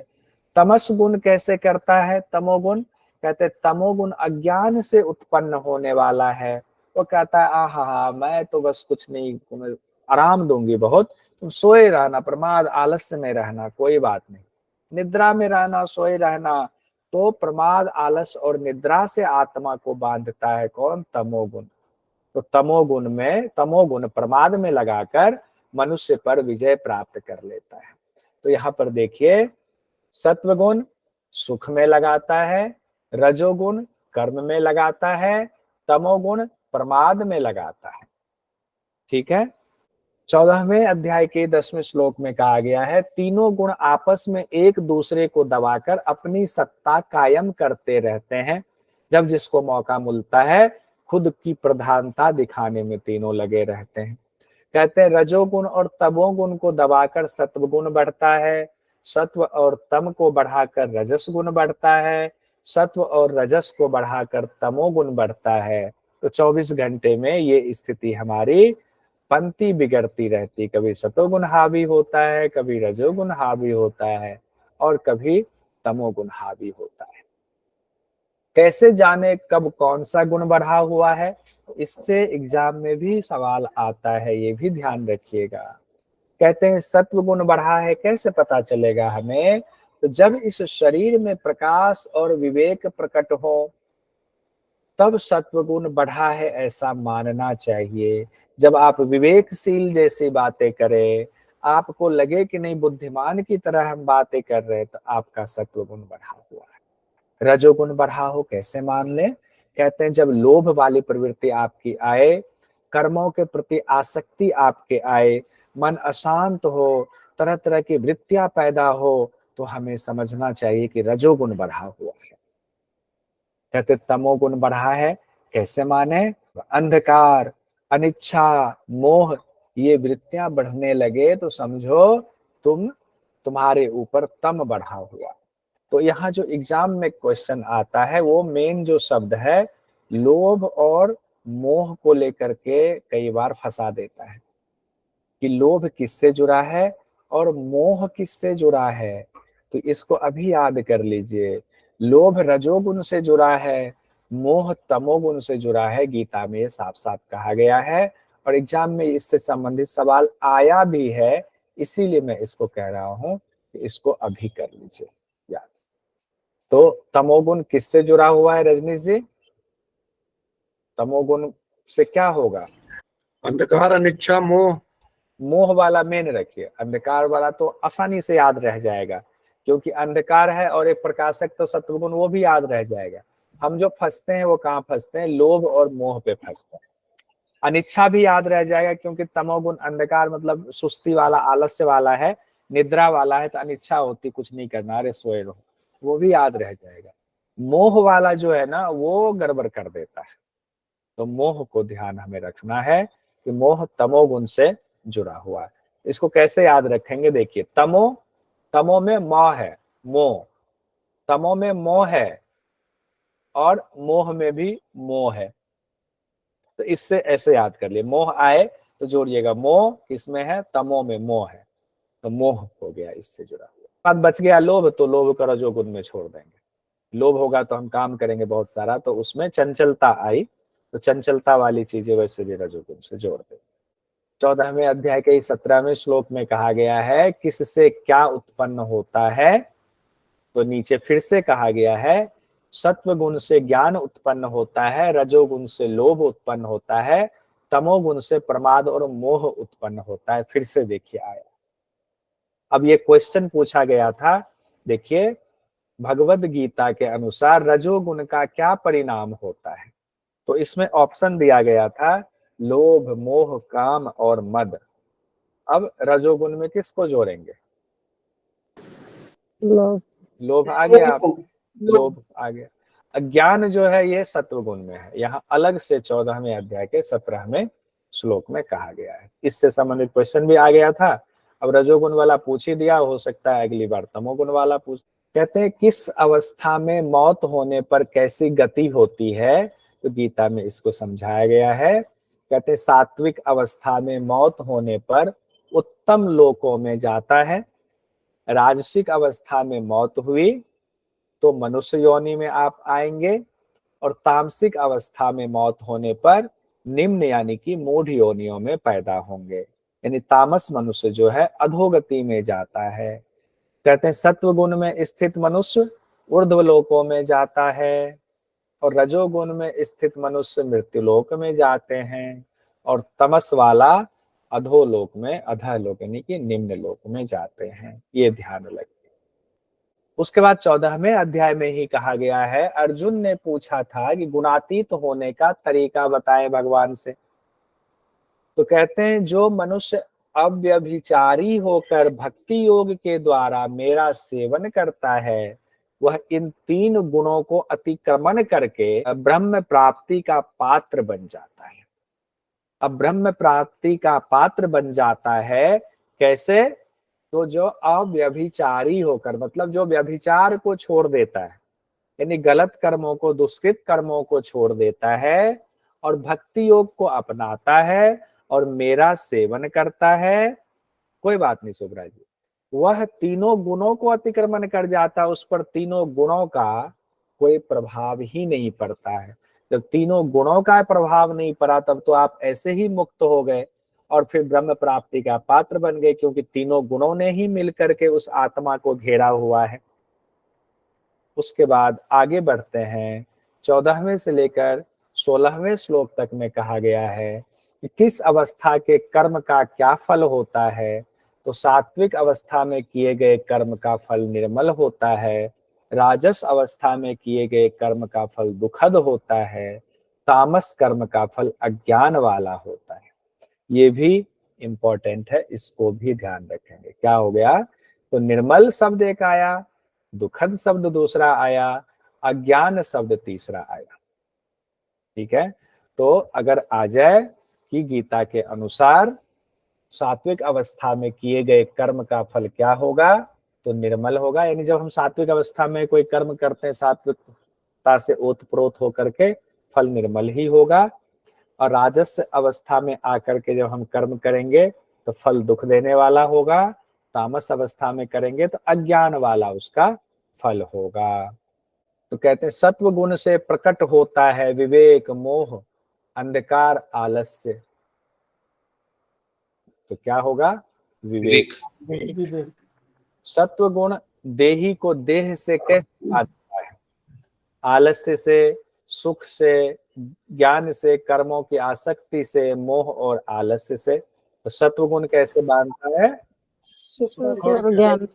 तमस गुण कैसे करता है? तमोगुण, कहते तमोगुण अज्ञान से उत्पन्न होने वाला है। वो कहता है आहा मैं तो बस कुछ नहीं, तुम्हें आराम दूंगी बहुत, तुम सोए रहना, प्रमाद आलस्य में रहना, कोई बात नहीं, निद्रा में रहना, सोए रहना। तो प्रमाद आलस्य और निद्रा से आत्मा को बांधता है कौन? तमोगुण। तो तमोगुण प्रमाद में लगाकर मनुष्य पर विजय प्राप्त कर लेता है। तो यहाँ पर देखिए, सत्वगुण सुख में लगाता है, रजोगुण कर्म में लगाता है, तमोगुण प्रमाद में लगाता है। ठीक है। 14वें अध्याय के 10वें श्लोक में कहा गया है, तीनों गुण आपस में एक दूसरे को दबाकर अपनी सत्ता कायम करते रहते हैं। जब जिसको मौका मिलता है खुद की प्रधानता दिखाने में तीनों लगे रहते हैं। कहते हैं रजोगुण और तमोगुण को दबाकर सत्वगुण बढ़ता है, सत्व और तम को बढ़ाकर रजस गुण बढ़ता है, सत्व और रजस को बढ़ाकर तमोगुण बढ़ता है। तो 24 घंटे में ये स्थिति हमारी पंक्ति बिगड़ती रहती, कभी सतोगुण हावी होता है, कभी रजोगुण हावी होता है और कभी तमोगुण हावी होता है। कैसे जाने कब कौन सा गुण बढ़ा हुआ है? तो इससे एग्जाम में भी सवाल आता है, ये भी ध्यान रखिएगा। कहते हैं सत्व गुण बढ़ा है, कैसे पता चलेगा हमें? तो जब इस शरीर में प्रकाश और विवेक प्रकट हो तब सत्वगुण बढ़ा है ऐसा मानना चाहिए। जब आप विवेकशील जैसी बातें करें, आपको लगे कि नहीं बुद्धिमान की तरह हम बातें कर रहे हैं, तो आपका सत्वगुण बढ़ा हुआ है। रजोगुण बढ़ा हो कैसे मान ले? कहते हैं जब लोभ वाली प्रवृत्ति आपकी आए, कर्मों के प्रति आसक्ति आपके आए, मन अशांत हो, तरह तरह की वृत्तियां पैदा हो, तो हमें समझना चाहिए कि रजोगुण बढ़ा हुआ है। कहते तमोगुण बढ़ा है, कैसे माने? अंधकार, अनिच्छा, मोह ये वृत्तियां बढ़ने लगे तो समझो तुम्हारे ऊपर तम बढ़ा हुआ। तो यहाँ जो एग्जाम में क्वेश्चन आता है वो मेन जो शब्द है लोभ और मोह को लेकर के कई बार फंसा देता है कि लोभ किससे जुड़ा है और मोह किससे जुड़ा है। तो इसको अभी याद कर लीजिए, लोभ रजोगुण से जुड़ा है, मोह तमोगुण से जुड़ा है। गीता में ये साफ साफ कहा गया है और एग्जाम में इससे संबंधित सवाल आया भी है, इसीलिए मैं इसको कह रहा हूं कि इसको अभी कर लीजिए याद। तो तमोगुण किससे जुड़ा हुआ है रजनीश जी? तमोगुण से क्या होगा? अंधकार, अनिच्छा, मोह। मोह वाला मेन रखिए, अंधकार वाला तो आसानी से याद रह जाएगा क्योंकि अंधकार है और एक प्रकाशक तो सत्वगुण, वो भी याद रह जाएगा। हम जो फंसते हैं वो कहाँ फंसते हैं? लोभ और मोह पे फंसते हैं। अनिच्छा भी याद रह जाएगा क्योंकि तमोगुण अंधकार मतलब सुस्ती वाला, आलस्य वाला है, निद्रा वाला है, तो अनिच्छा होती कुछ नहीं करना, अरे सोए रहो, वो भी याद रह जाएगा। मोह वाला जो है ना वो गड़बड़ कर देता है। तो मोह को ध्यान हमें रखना है कि मोह तमोगुण से जुड़ा हुआ है। इसको कैसे याद रखेंगे? देखिए तमो में मोह है, मोह, तमो में मोह है और मोह में भी मोह है। तो इससे ऐसे याद कर लिए, मोह आए तो जोड़िएगा, मोह किसमें है? तमो में मोह है, तो मोह हो गया इससे जुड़ा हुआ। बात बच गया लोभ, तो लोभ का रजोगुण में छोड़ देंगे। लोभ होगा तो हम काम करेंगे बहुत सारा, तो उसमें चंचलता आई, तो चंचलता वाली चीजें वैसे भी रजोगुण से जोड़ देंगे। 14वें अध्याय के 17वें श्लोक में कहा गया है किससे क्या उत्पन्न होता है? तो नीचे फिर से कहा गया है सत्व गुण से ज्ञान उत्पन्न होता है, रजोगुण से लोभ उत्पन्न होता है, तमोगुण से प्रमाद और मोह उत्पन्न होता है। फिर से देखिए आया, अब ये क्वेश्चन पूछा गया था। देखिए भगवद गीता के अनुसार रजोगुण का क्या परिणाम होता है? तो इसमें ऑप्शन दिया गया था लोभ, मोह, काम और मद। अब रजोगुण में किसको जोड़ेंगे? लोभ आ गया, लोभ आ गया। अज्ञान जो है ये सत्वगुण में है। यहाँ अलग से 14वें अध्याय के 17वें श्लोक में कहा गया है। इससे संबंधित क्वेश्चन भी आ गया था, अब रजोगुण वाला पूछ ही दिया, हो सकता है अगली बार तमोगुण वाला पूछ। कहते हैं किस अवस्था में मौत होने पर कैसी गति होती है, तो गीता में इसको समझाया गया है। कहते हैं सात्विक अवस्था में मौत होने पर उत्तम लोकों में जाता है, राजसिक अवस्था में मौत हुई तो मनुष्य योनि में आप आएंगे, और तामसिक अवस्था में मौत होने पर निम्न यानी कि मूढ़ योनियों में पैदा होंगे, यानी तामस मनुष्य जो है अधोगति में जाता है। कहते हैं सत्व गुण में स्थित मनुष्य ऊर्ध्व लोकों में जाता है, और रजोगुण में स्थित मनुष्य मृत्युलोक में जाते हैं, और तमस वाला अधोलोक में अधोलोक यानी कि निम्न लोक में जाते हैं। ये ध्यान रखिए। उसके बाद 14वें अध्याय में ही कहा गया है, अर्जुन ने पूछा था कि गुणातीत होने का तरीका बताए भगवान से। तो कहते हैं जो मनुष्य अव्यभिचारी होकर भक्ति योग के द्वारा मेरा सेवन करता है, वह इन 3 गुणों को अतिक्रमण करके ब्रह्म प्राप्ति का पात्र बन जाता है। अब ब्रह्म प्राप्ति का पात्र बन जाता है कैसे? तो जो अव्यभिचारी होकर, मतलब जो व्यभिचार को छोड़ देता है, यानी गलत कर्मों को, दुष्कृत कर्मों को छोड़ देता है और भक्ति योग को अपनाता है और मेरा सेवन करता है। कोई बात नहीं सुब्रा जी, वह तीनों गुणों को अतिक्रमण कर जाता है, उस पर तीनों गुणों का कोई प्रभाव ही नहीं पड़ता है। जब तीनों गुणों का प्रभाव नहीं पड़ा तब तो आप ऐसे ही मुक्त हो गए और फिर ब्रह्म प्राप्ति का पात्र बन गए, क्योंकि तीनों गुणों ने ही मिलकर के उस आत्मा को घेरा हुआ है। उसके बाद आगे बढ़ते हैं, 14वें से लेकर 16वें श्लोक तक में कहा गया है कि किस अवस्था के कर्म का क्या फल होता है। तो सात्विक अवस्था में किए गए कर्म का फल निर्मल होता है, राजस अवस्था में किए गए कर्म का फल दुखद होता है, तामस कर्म का फल अज्ञान वाला होता है। ये भी इंपॉर्टेंट है, इसको भी ध्यान रखेंगे। क्या हो गया? तो निर्मल शब्द एक आया, दुखद शब्द दूसरा आया, अज्ञान शब्द तीसरा आया। ठीक है, तो अगर आ जाए कि गीता के अनुसार सात्विक अवस्था में किए गए कर्म का फल क्या होगा, तो निर्मल होगा। यानी जब हम सात्विक अवस्था में कोई कर्म करते हैं सात्विकता से ओतप्रोत होकर के, फल निर्मल ही होगा। और राजस अवस्था में आकर के जब हम कर्म करेंगे तो फल दुख देने वाला होगा। तामस अवस्था में करेंगे तो अज्ञान वाला उसका फल होगा। तो कहते हैं सत्व गुण से प्रकट होता है विवेक, मोह, अंधकार, आलस्य। तो क्या होगा? विवेक। सत्व गुण देही को देह से कैसे बांधता है? आलस्य से, सुख से, ज्ञान से, कर्मों की आसक्ति से, मोह और आलस्य से। तो सत्व गुण कैसे बांधता है? सुख और ज्ञान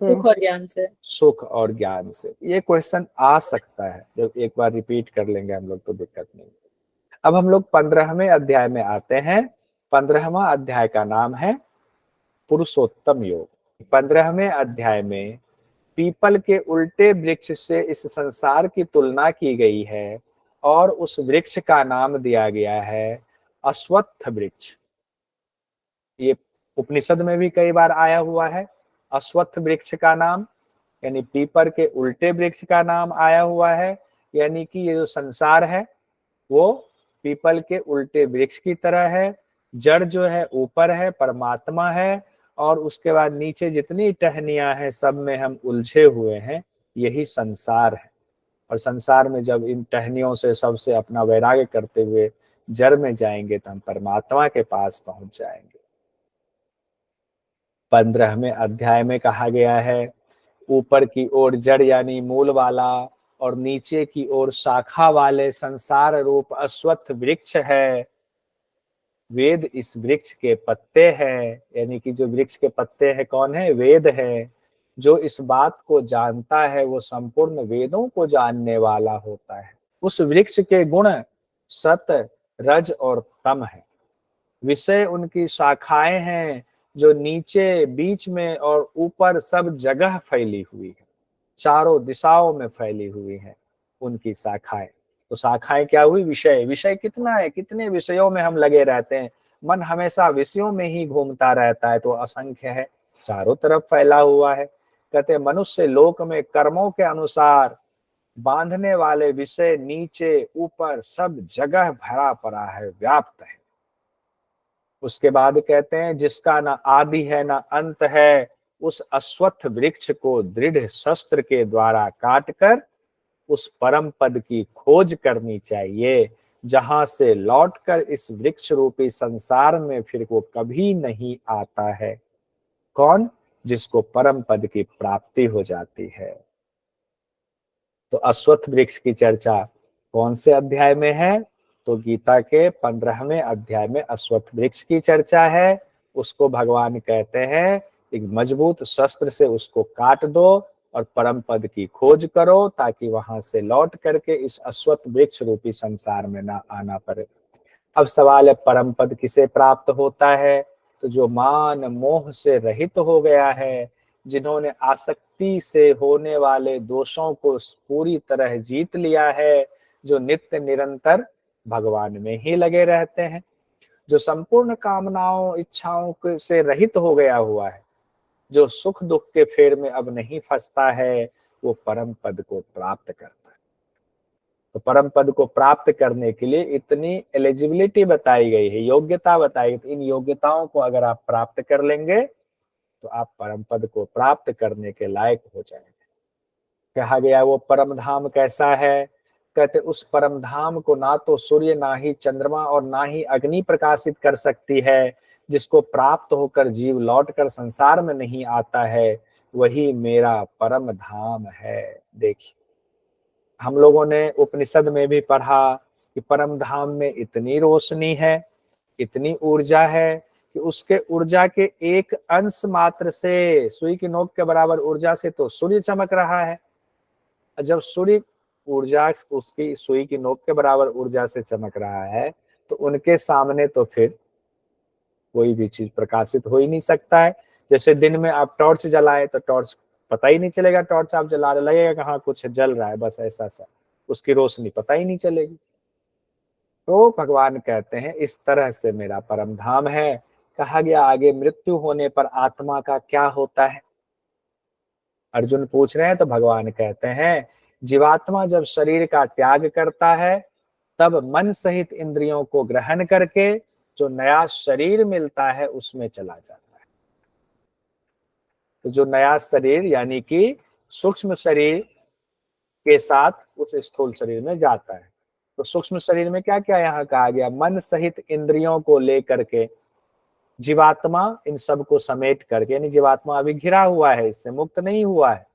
से। सुख और ज्ञान से। ये क्वेश्चन आ सकता है, जब एक बार रिपीट कर लेंगे हम लोग तो दिक्कत नहीं। अब हम लोग 15वें अध्याय में आते हैं। 15वां अध्याय का नाम है पुरुषोत्तम योग। 15वें अध्याय में पीपल के उल्टे वृक्ष से इस संसार की तुलना की गई है और उस वृक्ष का नाम दिया गया है अश्वत्थ वृक्ष। ये उपनिषद में भी कई बार आया हुआ है अश्वत्थ वृक्ष का नाम, यानी पीपल के उल्टे वृक्ष का नाम आया हुआ है। यानी कि ये जो संसार है वो पीपल के उल्टे वृक्ष की तरह है। जड़ जो है ऊपर है, परमात्मा है, और उसके बाद नीचे जितनी टहनियां हैं सब में हम उलझे हुए हैं, यही संसार है। और संसार में जब इन टहनियों से सबसे अपना वैराग्य करते हुए जड़ में जाएंगे तो हम परमात्मा के पास पहुंच जाएंगे। 15वें अध्याय में कहा गया है ऊपर की ओर जड़ यानी मूल वाला और नीचे की ओर शाखा वाले संसार रूप अश्वत्थ वृक्ष है। वेद इस वृक्ष के पत्ते हैं, यानी कि जो वृक्ष के पत्ते हैं कौन है? वेद है। जो इस बात को जानता है वो संपूर्ण वेदों को जानने वाला होता है। उस वृक्ष के गुण सत, रज और तम है। विषय उनकी शाखाएं हैं जो नीचे, बीच में और ऊपर सब जगह फैली हुई है, चारों दिशाओं में फैली हुई है उनकी शाखाएं। तो शाखाएं क्या हुई? विषय। विषय कितना है, कितने विषयों में हम लगे रहते हैं। मन हमेशा विषयों में ही घूमता रहता है तो असंख्य है, चारों तरफ फैला हुआ है। कहते मनुष्य लोक में कर्मों के अनुसार बांधने वाले विषय नीचे ऊपर सब जगह भरा पड़ा है, व्याप्त है। उसके बाद कहते हैं जिसका ना आदि है ना अंत है, उस अश्वत्थ वृक्ष को दृढ़ शस्त्र के द्वारा काटकर उस परम पद की खोज करनी चाहिए, जहां से लौटकर इस वृक्ष रूपी संसार में फिर वो कभी नहीं आता है। कौन? जिसको परम पद की प्राप्ति हो जाती है। तो अश्वत्थ वृक्ष की चर्चा कौन से अध्याय में है? तो गीता के 15वें अध्याय में अश्वत्थ वृक्ष की चर्चा है। उसको भगवान कहते हैं एक मजबूत शस्त्र से उसको काट दो और परम पद की खोज करो, ताकि वहां से लौट करके इस अश्वत्थ वृक्ष रूपी संसार में ना आना पड़े। अब सवाल है परम पद किसे प्राप्त होता है? तो जो मान मोह से रहित हो गया है, जिन्होंने आसक्ति से होने वाले दोषों को पूरी तरह जीत लिया है, जो नित्य निरंतर भगवान में ही लगे रहते हैं, जो संपूर्ण कामनाओं इच्छाओं से रहित हो गया हुआ है, जो सुख दुख के फेर में अब नहीं फंसता है, वो परम पद को प्राप्त करता है। तो परम पद को प्राप्त करने के लिए इतनी एलिजिबिलिटी बताई गई है, योग्यता बताई गई। इन योग्यताओं को अगर आप प्राप्त कर लेंगे तो आप परम पद को प्राप्त करने के लायक हो जाएंगे। कहा गया वो परम धाम कैसा है? कहते उस परम धाम को ना तो सूर्य, ना ही चंद्रमा और ना ही अग्नि प्रकाशित कर सकती है। जिसको प्राप्त होकर जीव लौटकर संसार में नहीं आता है, वही मेरा परम धाम है। देखिए, हम लोगों ने उपनिषद में भी पढ़ा कि परम धाम में इतनी रोशनी है, इतनी ऊर्जा है कि उसके ऊर्जा के एक अंश मात्र से, सुई की नोक के बराबर ऊर्जा से तो सूर्य चमक रहा है। जब सूर्य ऊर्जा उसकी सुई की नोक के बराबर ऊर्जा से चमक रहा है, तो उनके सामने तो फिर कोई भी चीज प्रकाशित हो ही नहीं सकता है। जैसे दिन में आप टॉर्च जलाए तो टॉर्च पता ही नहीं चलेगा, टॉर्च आप जला रहे, लगेगा कहाँ कुछ जल रहा है, बस ऐसा सा, उसकी रोशनी पता ही नहीं चलेगी। तो भगवान कहते हैं इस तरह से मेरा परम धाम है। कहा गया आगे मृत्यु होने पर आत्मा का क्या होता है? अर्जुन पूछ रहे हैं तो भगवान कहते हैं जीवात्मा जब शरीर का त्याग करता है, तब मन सहित इंद्रियों को ग्रहण करके जो नया शरीर मिलता है उसमें चला जाता है। तो जो नया शरीर यानी कि सूक्ष्म शरीर के साथ उस स्थूल शरीर में जाता है। तो सूक्ष्म शरीर में क्या क्या यहाँ कहा गया? मन सहित इंद्रियों को लेकर के जीवात्मा इन सब को समेट करके, यानी जीवात्मा अभी घिरा हुआ है, इससे मुक्त नहीं हुआ है।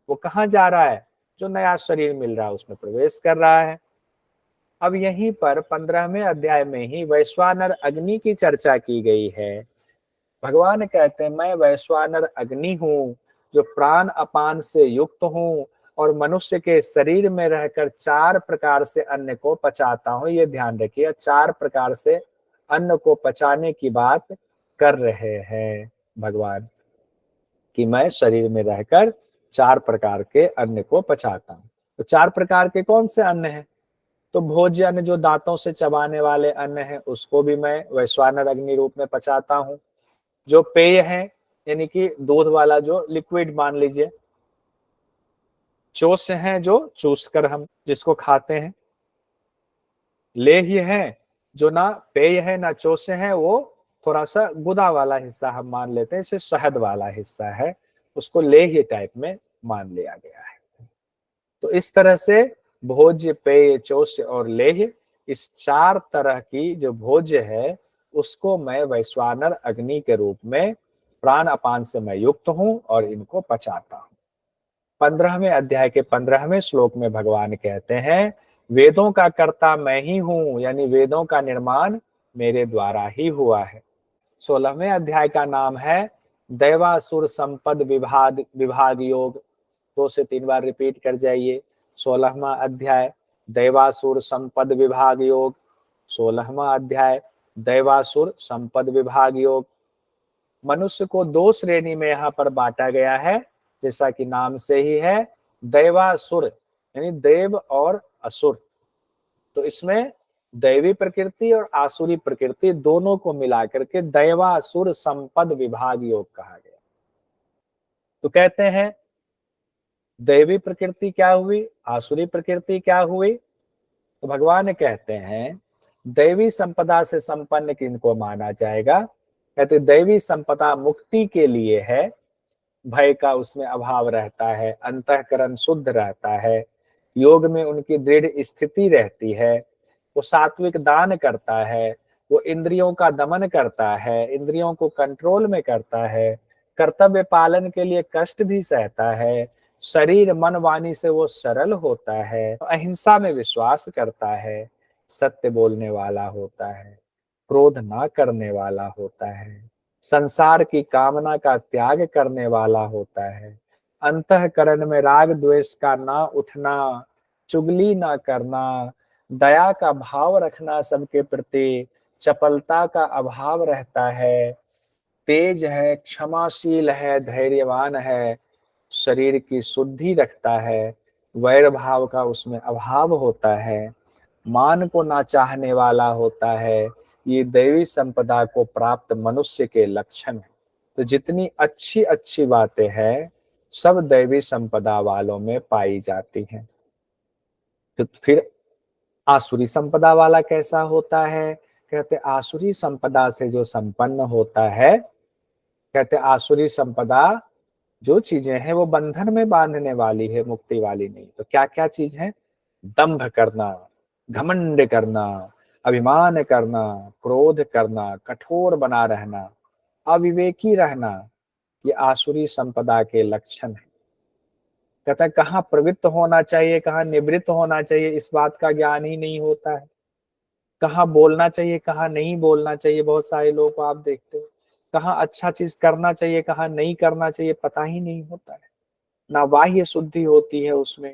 वो कहाँ जा रहा है? जो नया शरीर मिल रहा है उसमें प्रवेश कर रहा है। अब यहीं पर 15वें अध्याय में ही वैश्वानर अग्नि की चर्चा की गई है। भगवान कहते हैं मैं वैश्वानर अग्नि हूँ, जो प्राण अपान से युक्त हूँ और मनुष्य के शरीर में रहकर 4 प्रकार से अन्न को पचाता हूँ। ये ध्यान रखिए, 4 प्रकार से अन्न को पचाने की बात कर रहे हैं भगवान, कि मैं शरीर में रहकर 4 प्रकार के अन्न को पचाता हूँ। तो 4 प्रकार के कौन से अन्न हैं? तो भोज्य अन्न, जो दांतों से चबाने वाले अन्न है, उसको भी मैं वैश्वानर अग्नि रूप में पचाता हूँ। जो पेय है, यानी कि दूध वाला जो लिक्विड मान लीजिए, चोष्य है जो चूस कर हम जिसको खाते हैं, लेह्य है जो ना पेय है ना चोष्य है, वो थोड़ा सा गुदा वाला हिस्सा हम मान लेते हैं, इसे शहद वाला हिस्सा है, उसको लेह्य टाइप में मान लिया गया है। तो इस तरह से भोज्य, पेय, चोष्य और लेह्य, इस 4 तरह की जो भोज्य है उसको मैं वैश्वानर अग्नि के रूप में प्राण अपान से मैं युक्त हूं और इनको पचाता हूं। 15वें अध्याय के 15वें श्लोक में भगवान कहते हैं वेदों का कर्ता मैं ही हूं, यानी वेदों का निर्माण मेरे द्वारा ही हुआ है। 16वें अध्याय का नाम है दैवासुर संपद विभाग योग। 2 से 3 बार रिपीट कर जाइए। 16वां अध्याय दैवासुर संपद विभाग योग। 16वां अध्याय दैवासुर संपद विभाग योग। मनुष्य को 2 श्रेणी में यहाँ पर बांटा गया है, जैसा कि नाम से ही है, दैवासुर यानी देव और असुर। तो इसमें दैवी प्रकृति और आसुरी प्रकृति दोनों को मिलाकर के दैवासुर संपद विभाग योग कहा गया। तो कहते हैं दैवी प्रकृति क्या हुई, आसुरी प्रकृति क्या हुई। तो भगवान कहते हैं दैवी संपदा से संपन्न किनको माना जाएगा। कहते दैवी संपदा मुक्ति के लिए है, भय का उसमें अभाव रहता है, अंतःकरण शुद्ध रहता है, योग में उनकी दृढ़ स्थिति रहती है, वो सात्विक दान करता है, वो इंद्रियों का दमन करता है, इंद्रियों को कंट्रोल में करता है, कर्तव्य पालन के लिए कष्ट भी सहता है, शरीर मन वाणी से वो सरल होता है, अहिंसा में विश्वास करता है, सत्य बोलने वाला होता है, क्रोध ना करने वाला होता है, संसार की कामना का त्याग करने वाला होता है, अंतःकरण में राग द्वेष का ना उठना, चुगली ना करना, दया का भाव रखना सबके प्रति, चपलता का अभाव रहता है, तेज है, क्षमाशील है, धैर्यवान है, शरीर की शुद्धि रखता है, वैर भाव का उसमें अभाव होता है, मान को ना चाहने वाला होता है। ये दैवी संपदा को प्राप्त मनुष्य के लक्षण है। तो जितनी अच्छी अच्छी बातें हैं सब दैवी संपदा वालों में पाई जाती हैं। तो फिर आसुरी संपदा वाला कैसा होता है। कहते आसुरी संपदा से जो संपन्न होता है, कहते आसुरी संपदा जो चीजें हैं वो बंधन में बांधने वाली है, मुक्ति वाली नहीं। तो क्या क्या चीज है। दंभ करना, घमंड करना, अभिमान करना, क्रोध करना, कठोर बना रहना, अविवेकी रहना, ये आसुरी संपदा के लक्षण है। कहता है कहाँ प्रवृत्त होना चाहिए, कहाँ निवृत्त होना चाहिए, इस बात का ज्ञान ही नहीं होता है। कहाँ बोलना चाहिए, कहाँ नहीं बोलना चाहिए, बहुत सारे लोगों को आप देखते हो। कहाँ अच्छा चीज करना चाहिए, कहाँ नहीं करना चाहिए, पता ही नहीं होता है। ना बाह्य शुद्धि होती है उसमें,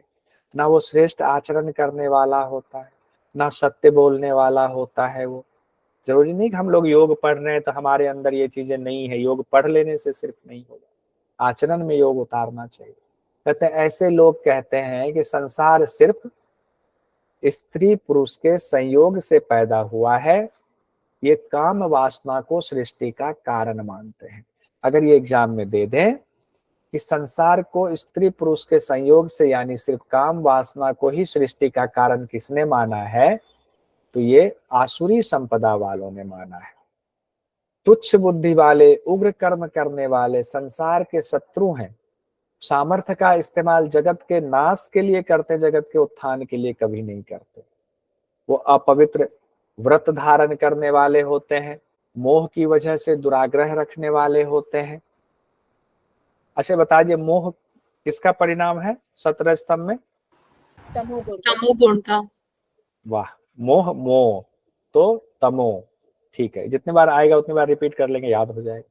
ना वो श्रेष्ठ आचरण करने वाला होता है, ना सत्य बोलने वाला होता है। वो जरूरी नहीं कि हम लोग योग पढ़ रहे हैं तो हमारे अंदर ये चीजें नहीं है। योग पढ़ लेने से सिर्फ नहीं होगा, आचरण में योग उतारना चाहिए। कहते हैं ऐसे लोग कहते हैं कि संसार सिर्फ स्त्री पुरुष के संयोग से पैदा हुआ है, ये काम वासना को सृष्टि का कारण मानते हैं। अगर ये एग्जाम में दे दें कि संसार को स्त्री पुरुष के संयोग से यानी सिर्फ काम वासना को ही सृष्टि का कारण किसने माना है, तो ये आसुरी संपदा वालों ने माना है। तुच्छ बुद्धि वाले, उग्र कर्म करने वाले संसार के शत्रु हैं। सामर्थ्य का इस्तेमाल जगत के नाश के लिए करते, जगत के उत्थान के लिए कभी नहीं करते। वो अपवित्र व्रत धारण करने वाले होते हैं, मोह की वजह से दुराग्रह रखने वाले होते हैं। अच्छा बताइए मोह किसका परिणाम है 17 स्तंभ में। तमोगुण का। वाह, मोह मोह तो तमो, ठीक है, जितनी बार आएगा उतनी बार रिपीट कर लेंगे, याद हो जाएगा।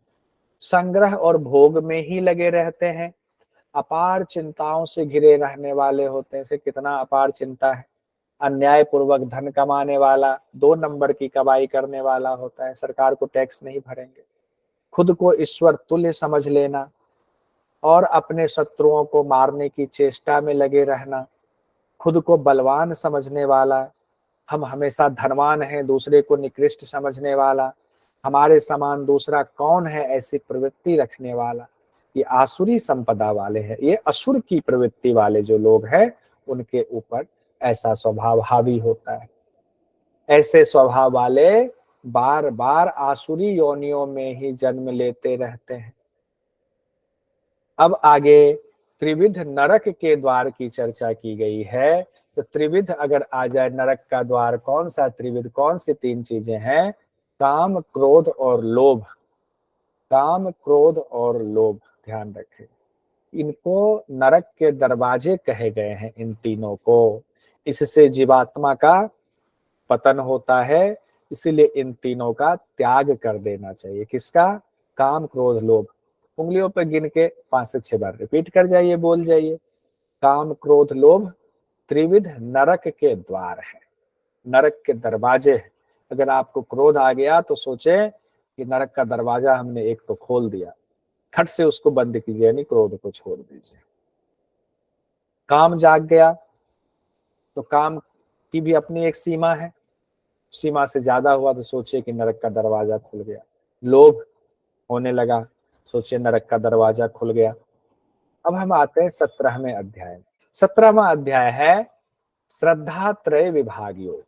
संग्रह और भोग में ही लगे रहते हैं, अपार चिंताओं से घिरे रहने वाले होते हैं। कितना अपार चिंता है। अन्याय पूर्वक धन कमाने वाला, 2 नंबर की कमाई करने वाला होता है, सरकार को टैक्स नहीं भरेंगे। खुद को ईश्वर तुल्य समझ लेना और अपने शत्रुओं को मारने की चेष्टा में लगे रहना, खुद को बलवान समझने वाला, हम हमेशा धनवान हैं, दूसरे को निकृष्ट समझने वाला, हमारे समान दूसरा कौन है, ऐसी प्रवृत्ति रखने वाला, ये आसुरी संपदा वाले हैं। ये असुर की प्रवृत्ति वाले जो लोग हैं उनके ऊपर ऐसा स्वभाव हावी होता है। ऐसे स्वभाव वाले बार बार आसुरी योनियों में ही जन्म लेते रहते हैं। अब आगे त्रिविध नरक के द्वार की चर्चा की गई है। तो त्रिविध अगर आ जाए, नरक का द्वार कौन सा त्रिविध, कौन सी 3 चीजें हैं। काम, क्रोध और लोभ। काम, क्रोध और लोभ, ध्यान रखें। इनको नरक के दरवाजे कहे गए हैं, इन तीनों को। इससे जीवात्मा का पतन होता है, इसीलिए इन तीनों का त्याग कर देना चाहिए। किसका, काम, क्रोध, लोभ। उंगलियों पर गिन के 5 से 6 बार रिपीट कर जाइए, बोल जाइए। काम, क्रोध, लोभ त्रिविध नरक के द्वार है, नरक के दरवाजे है। अगर आपको क्रोध आ गया तो सोचे कि नरक का दरवाजा हमने एक तो खोल दिया, खट से उसको बंद कीजिए, यानी क्रोध को छोड़ दीजिए। काम जाग गया तो काम की भी अपनी एक सीमा है। सीमा से ज्यादा हुआ तो सोचिए कि नरक का दरवाजा खुल गया। लोभ होने लगा, सोचिए नरक का दरवाजा खुल गया। अब हम आते हैं 17वें अध्याय में। 17वां अध्याय है श्रद्धा त्रय विभाग योग।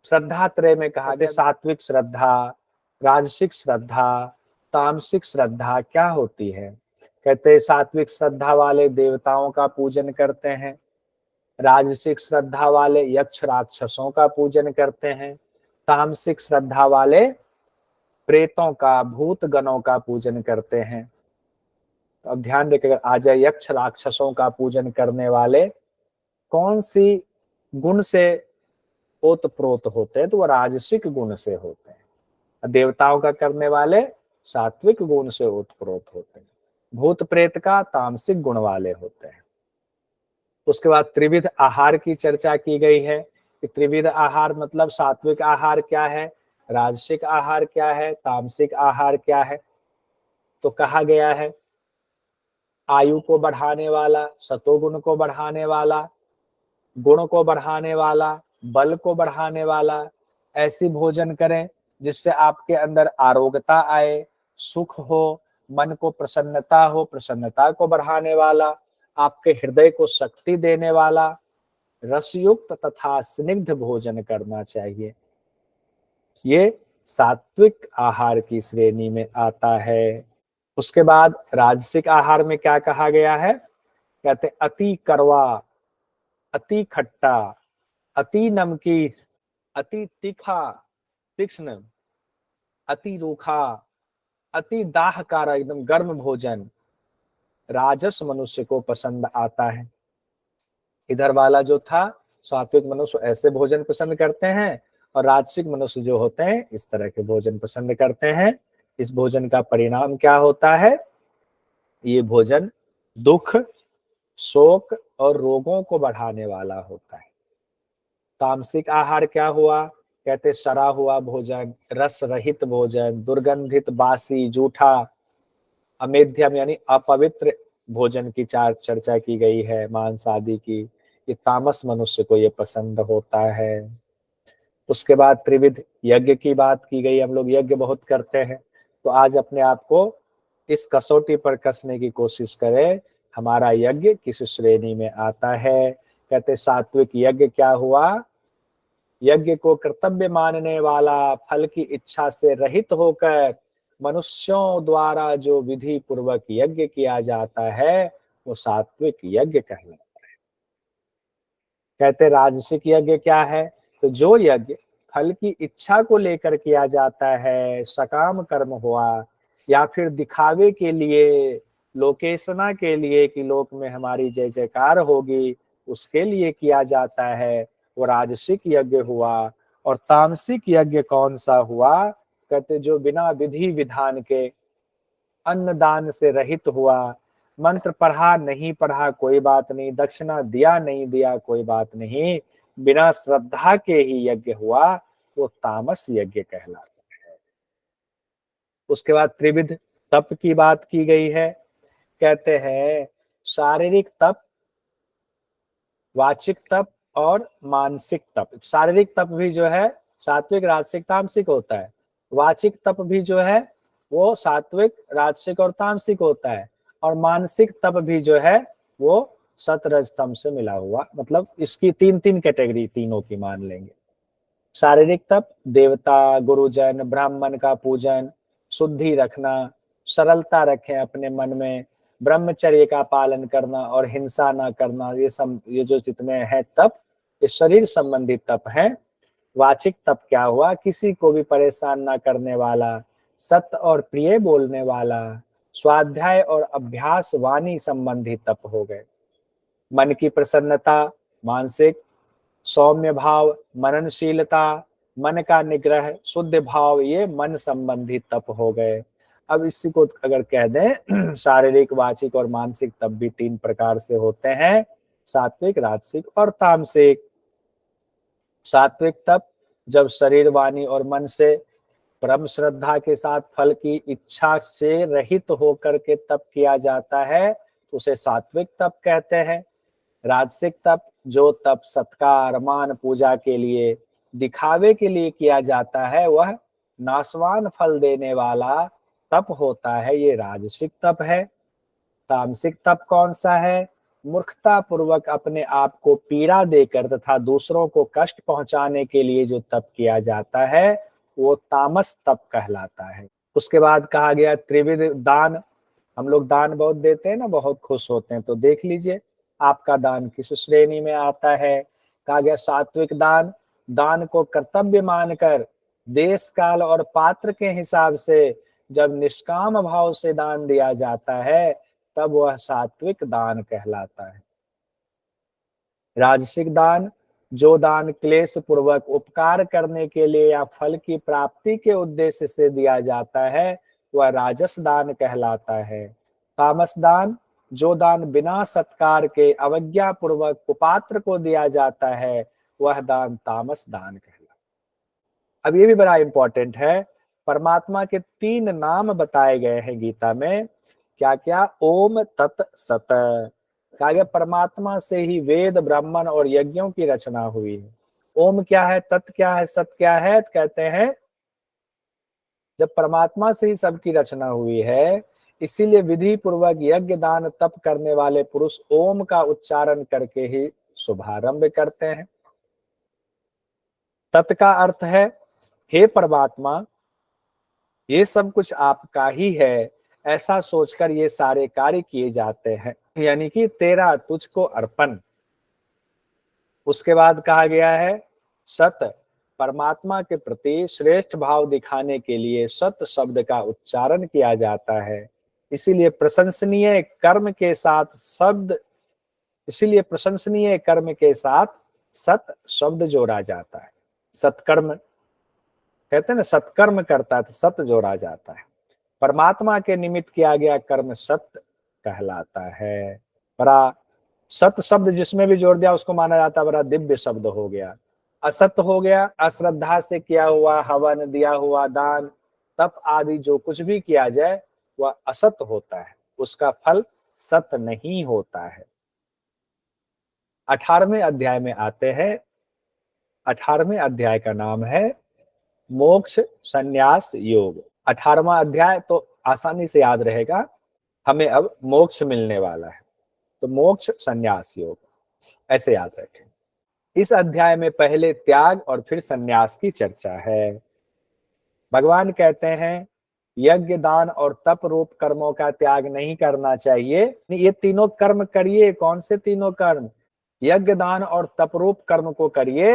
श्रद्धा त्रय में कहा गया सात्विक श्रद्धा, राजसिक श्रद्धा, तामसिक श्रद्धा क्या होती है। कहते हैं सात्विक श्रद्धा वाले देवताओं का पूजन करते हैं, राजसिक श्रद्धा वाले यक्ष राक्षसों का पूजन करते हैं, तामसिक श्रद्धा वाले प्रेतों का, भूत गणों का पूजन करते हैं। तो अब ध्यान देकर आ जाए, यक्ष राक्षसों का पूजन करने वाले कौन सी गुण से ओतप्रोत होते हैं, तो वह राजसिक गुण से होते हैं। देवताओं का करने वाले सात्विक गुण से ओतप्रोत होते हैं, भूत प्रेत का तामसिक गुण वाले होते हैं। उसके बाद त्रिविध आहार की चर्चा की गई है कि त्रिविध आहार मतलब सात्विक आहार क्या है, राजसिक आहार क्या है, तामसिक आहार क्या है। तो कहा गया है आयु को बढ़ाने वाला, सतोगुण को बढ़ाने वाला, गुण को बढ़ाने वाला, बल को बढ़ाने वाला ऐसी भोजन करें जिससे आपके अंदर आरोग्यता आए, सुख हो, मन को प्रसन्नता हो, प्रसन्नता को बढ़ाने वाला, आपके हृदय को शक्ति देने वाला रसयुक्त तथा स्निग्ध भोजन करना चाहिए। ये सात्विक आहार की श्रेणी में आता है। उसके बाद राजसिक आहार में क्या कहा गया है, कहते अति कड़वा, अति खट्टा, अति नमकीन, अति तीखा तीक्ष्ण, अति रूखा, अति दाहकारक एकदम गर्म भोजन राजस मनुष्य को पसंद आता है। इधर वाला जो था सात्विक मनुष्य ऐसे भोजन पसंद करते हैं और राजसिक मनुष्य जो होते हैं इस तरह के भोजन पसंद करते हैं। इस भोजन का परिणाम क्या होता है, ये भोजन दुख, शोक और रोगों को बढ़ाने वाला होता है। तामसिक आहार क्या हुआ, कहते सड़ा हुआ भोजन, रस रहित भोजन, दुर्गंधित, बासी, जूठा, अमेध्यम यानी अपवित्र भोजन की चर्चा की गई है, मांस आदि की। ये तामस मनुष्य को ये पसंद होता है। उसके बाद त्रिविध यज्ञ की बात की गई। हम लोग यज्ञ बहुत करते हैं, तो आज अपने आप को इस कसौटी पर कसने की कोशिश करें, हमारा यज्ञ किस श्रेणी में आता है। कहते सात्विक यज्ञ क्या हुआ, यज्ञ को कर्तव्य मानने वाला, फल की इच्छा से रहित होकर मनुष्यों द्वारा जो विधि पूर्वक यज्ञ किया जाता है वो सात्विक यज्ञ कहलाता है। कहते राजसिक यज्ञ क्या है, तो जो यज्ञ फल की इच्छा को लेकर किया जाता है, सकाम कर्म हुआ या फिर दिखावे के लिए, लोकेशना के लिए कि लोक में हमारी जय जयकार होगी, उसके लिए किया जाता है, वो राजसिक यज्ञ हुआ। और तामसिक यज्ञ कौन सा हुआ, कहते जो बिना विधि विधान के अन्नदान से रहित हुआ, मंत्र पढ़ा नहीं पढ़ा कोई बात नहीं, दक्षिणा दिया नहीं दिया कोई बात नहीं, बिना श्रद्धा के ही यज्ञ हुआ, वो तामस यज्ञ कहलाता है। उसके बाद त्रिविध तप की बात की गई है। कहते हैं शारीरिक तप, वाचिक तप और मानसिक तप। शारीरिक तप भी जो है सात्विक, राजसिक, तामसिक होता है। वाचिक तप भी जो है वो सात्विक, राजसिक और तामसिक होता है। और मानसिक तप भी जो है वो सत रज तम से मिला हुआ, मतलब इसकी तीन तीन कैटेगरी तीनों की मान लेंगे। शारीरिक तप देवता, गुरुजन, ब्राह्मण का पूजन, शुद्धि रखना, सरलता रखें अपने मन में, ब्रह्मचर्य का पालन करना और हिंसा ना करना, ये जो जितने हैं तप, ये शरीर संबंधी तप है। वाचिक तप क्या हुआ, किसी को भी परेशान ना करने वाला, सत्य और प्रिय बोलने वाला, स्वाध्याय और अभ्यास वाणी संबंधी तप हो गए। मन की प्रसन्नता मानसिक, सौम्य भाव मननशीलता, मन का निग्रह, शुद्ध भाव, ये मन संबंधी तप हो गए। अब इसी को अगर कह दें शारीरिक, वाचिक और मानसिक तप भी तीन प्रकार से होते हैं, सात्विक, राजसिक और तामसिक। सात्विक तप जब शरीर, वाणी और मन से परम श्रद्धा के साथ फल की इच्छा से रहित होकर के तप किया जाता है तो उसे सात्विक तप कहते हैं। राजसिक तप जो तप सत्कार, मान, पूजा के लिए दिखावे के लिए किया जाता है वह नाशवान फल देने वाला तप होता है, ये राजसिक तप है। तामसिक तप कौन सा है? मूर्खता पूर्वक अपने आप को पीड़ा देकर तथा दूसरों को कष्ट पहुंचाने के लिए जो तप किया जाता है वो तामस तप कहलाता है। उसके बाद कहा गया त्रिविध दान। हम लोग दान बहुत देते हैं ना, बहुत खुश होते हैं, तो देख लीजिए आपका दान किस श्रेणी में आता है। कहा गया सात्विक दान, दान को कर्तव्य मानकर देश काल और पात्र के हिसाब से जब निष्काम भाव से दान दिया जाता है तब वह सात्विक दान कहलाता है। राजसिक दान, जो दान क्लेश पूर्वक उपकार करने के लिए या फल की प्राप्ति के उद्देश्य से दिया जाता है वह राजस दान कहलाता है। तामस दान, जो दान बिना सत्कार के अवज्ञा पूर्वक कुपात्र को दिया जाता है वह दान तामस दान कहलाता है। अब ये भी बड़ा इंपॉर्टेंट है, परमात्मा के 3 नाम बताए गए हैं गीता में। क्या क्या? ओम तत् सत। कहा गया परमात्मा से ही वेद ब्राह्मण और यज्ञों की रचना हुई है। ओम क्या है, तत् क्या है, सत क्या है? तो कहते हैं जब परमात्मा से ही सबकी रचना हुई है इसीलिए विधि पूर्वक यज्ञ दान तप करने वाले पुरुष ओम का उच्चारण करके ही शुभारंभ करते हैं। तत् का अर्थ है हे परमात्मा ये सब कुछ आपका ही है, ऐसा सोचकर ये सारे कार्य किए जाते हैं, यानी कि तेरा तुझको अर्पण। उसके बाद कहा गया है सत, परमात्मा के प्रति श्रेष्ठ भाव दिखाने के लिए सत शब्द का उच्चारण किया जाता है। इसीलिए प्रशंसनीय कर्म के साथ सत शब्द जोड़ा जाता है। सत्कर्म कहते हैं ना, सत्कर्म करता है तो सत जोड़ा जाता है। परमात्मा के निमित्त किया गया कर्म सत्य कहलाता है। बड़ा सत शब्द जिसमें भी जोड़ दिया उसको माना जाता है बड़ा दिव्य शब्द हो गया। असत हो गया अश्रद्धा से किया हुआ हवन, दिया हुआ दान, तप आदि जो कुछ भी किया जाए वह असत होता है, उसका फल सत नहीं होता है। 18वें अध्याय में आते हैं। 18वें अध्याय का नाम है मोक्ष संन्यास योग। 18वां अध्याय तो आसानी से याद रहेगा, हमें अब मोक्ष मिलने वाला है, तो मोक्ष संन्यास योग ऐसे याद रखें। इस अध्याय में पहले त्याग और फिर संन्यास की चर्चा है। भगवान कहते हैं यज्ञ दान और तप रूप कर्मों का त्याग नहीं करना चाहिए। ये तीनों कर्म करिए। कौन से तीनों कर्म? यज्ञ दान और तप रूप कर्म को करिए,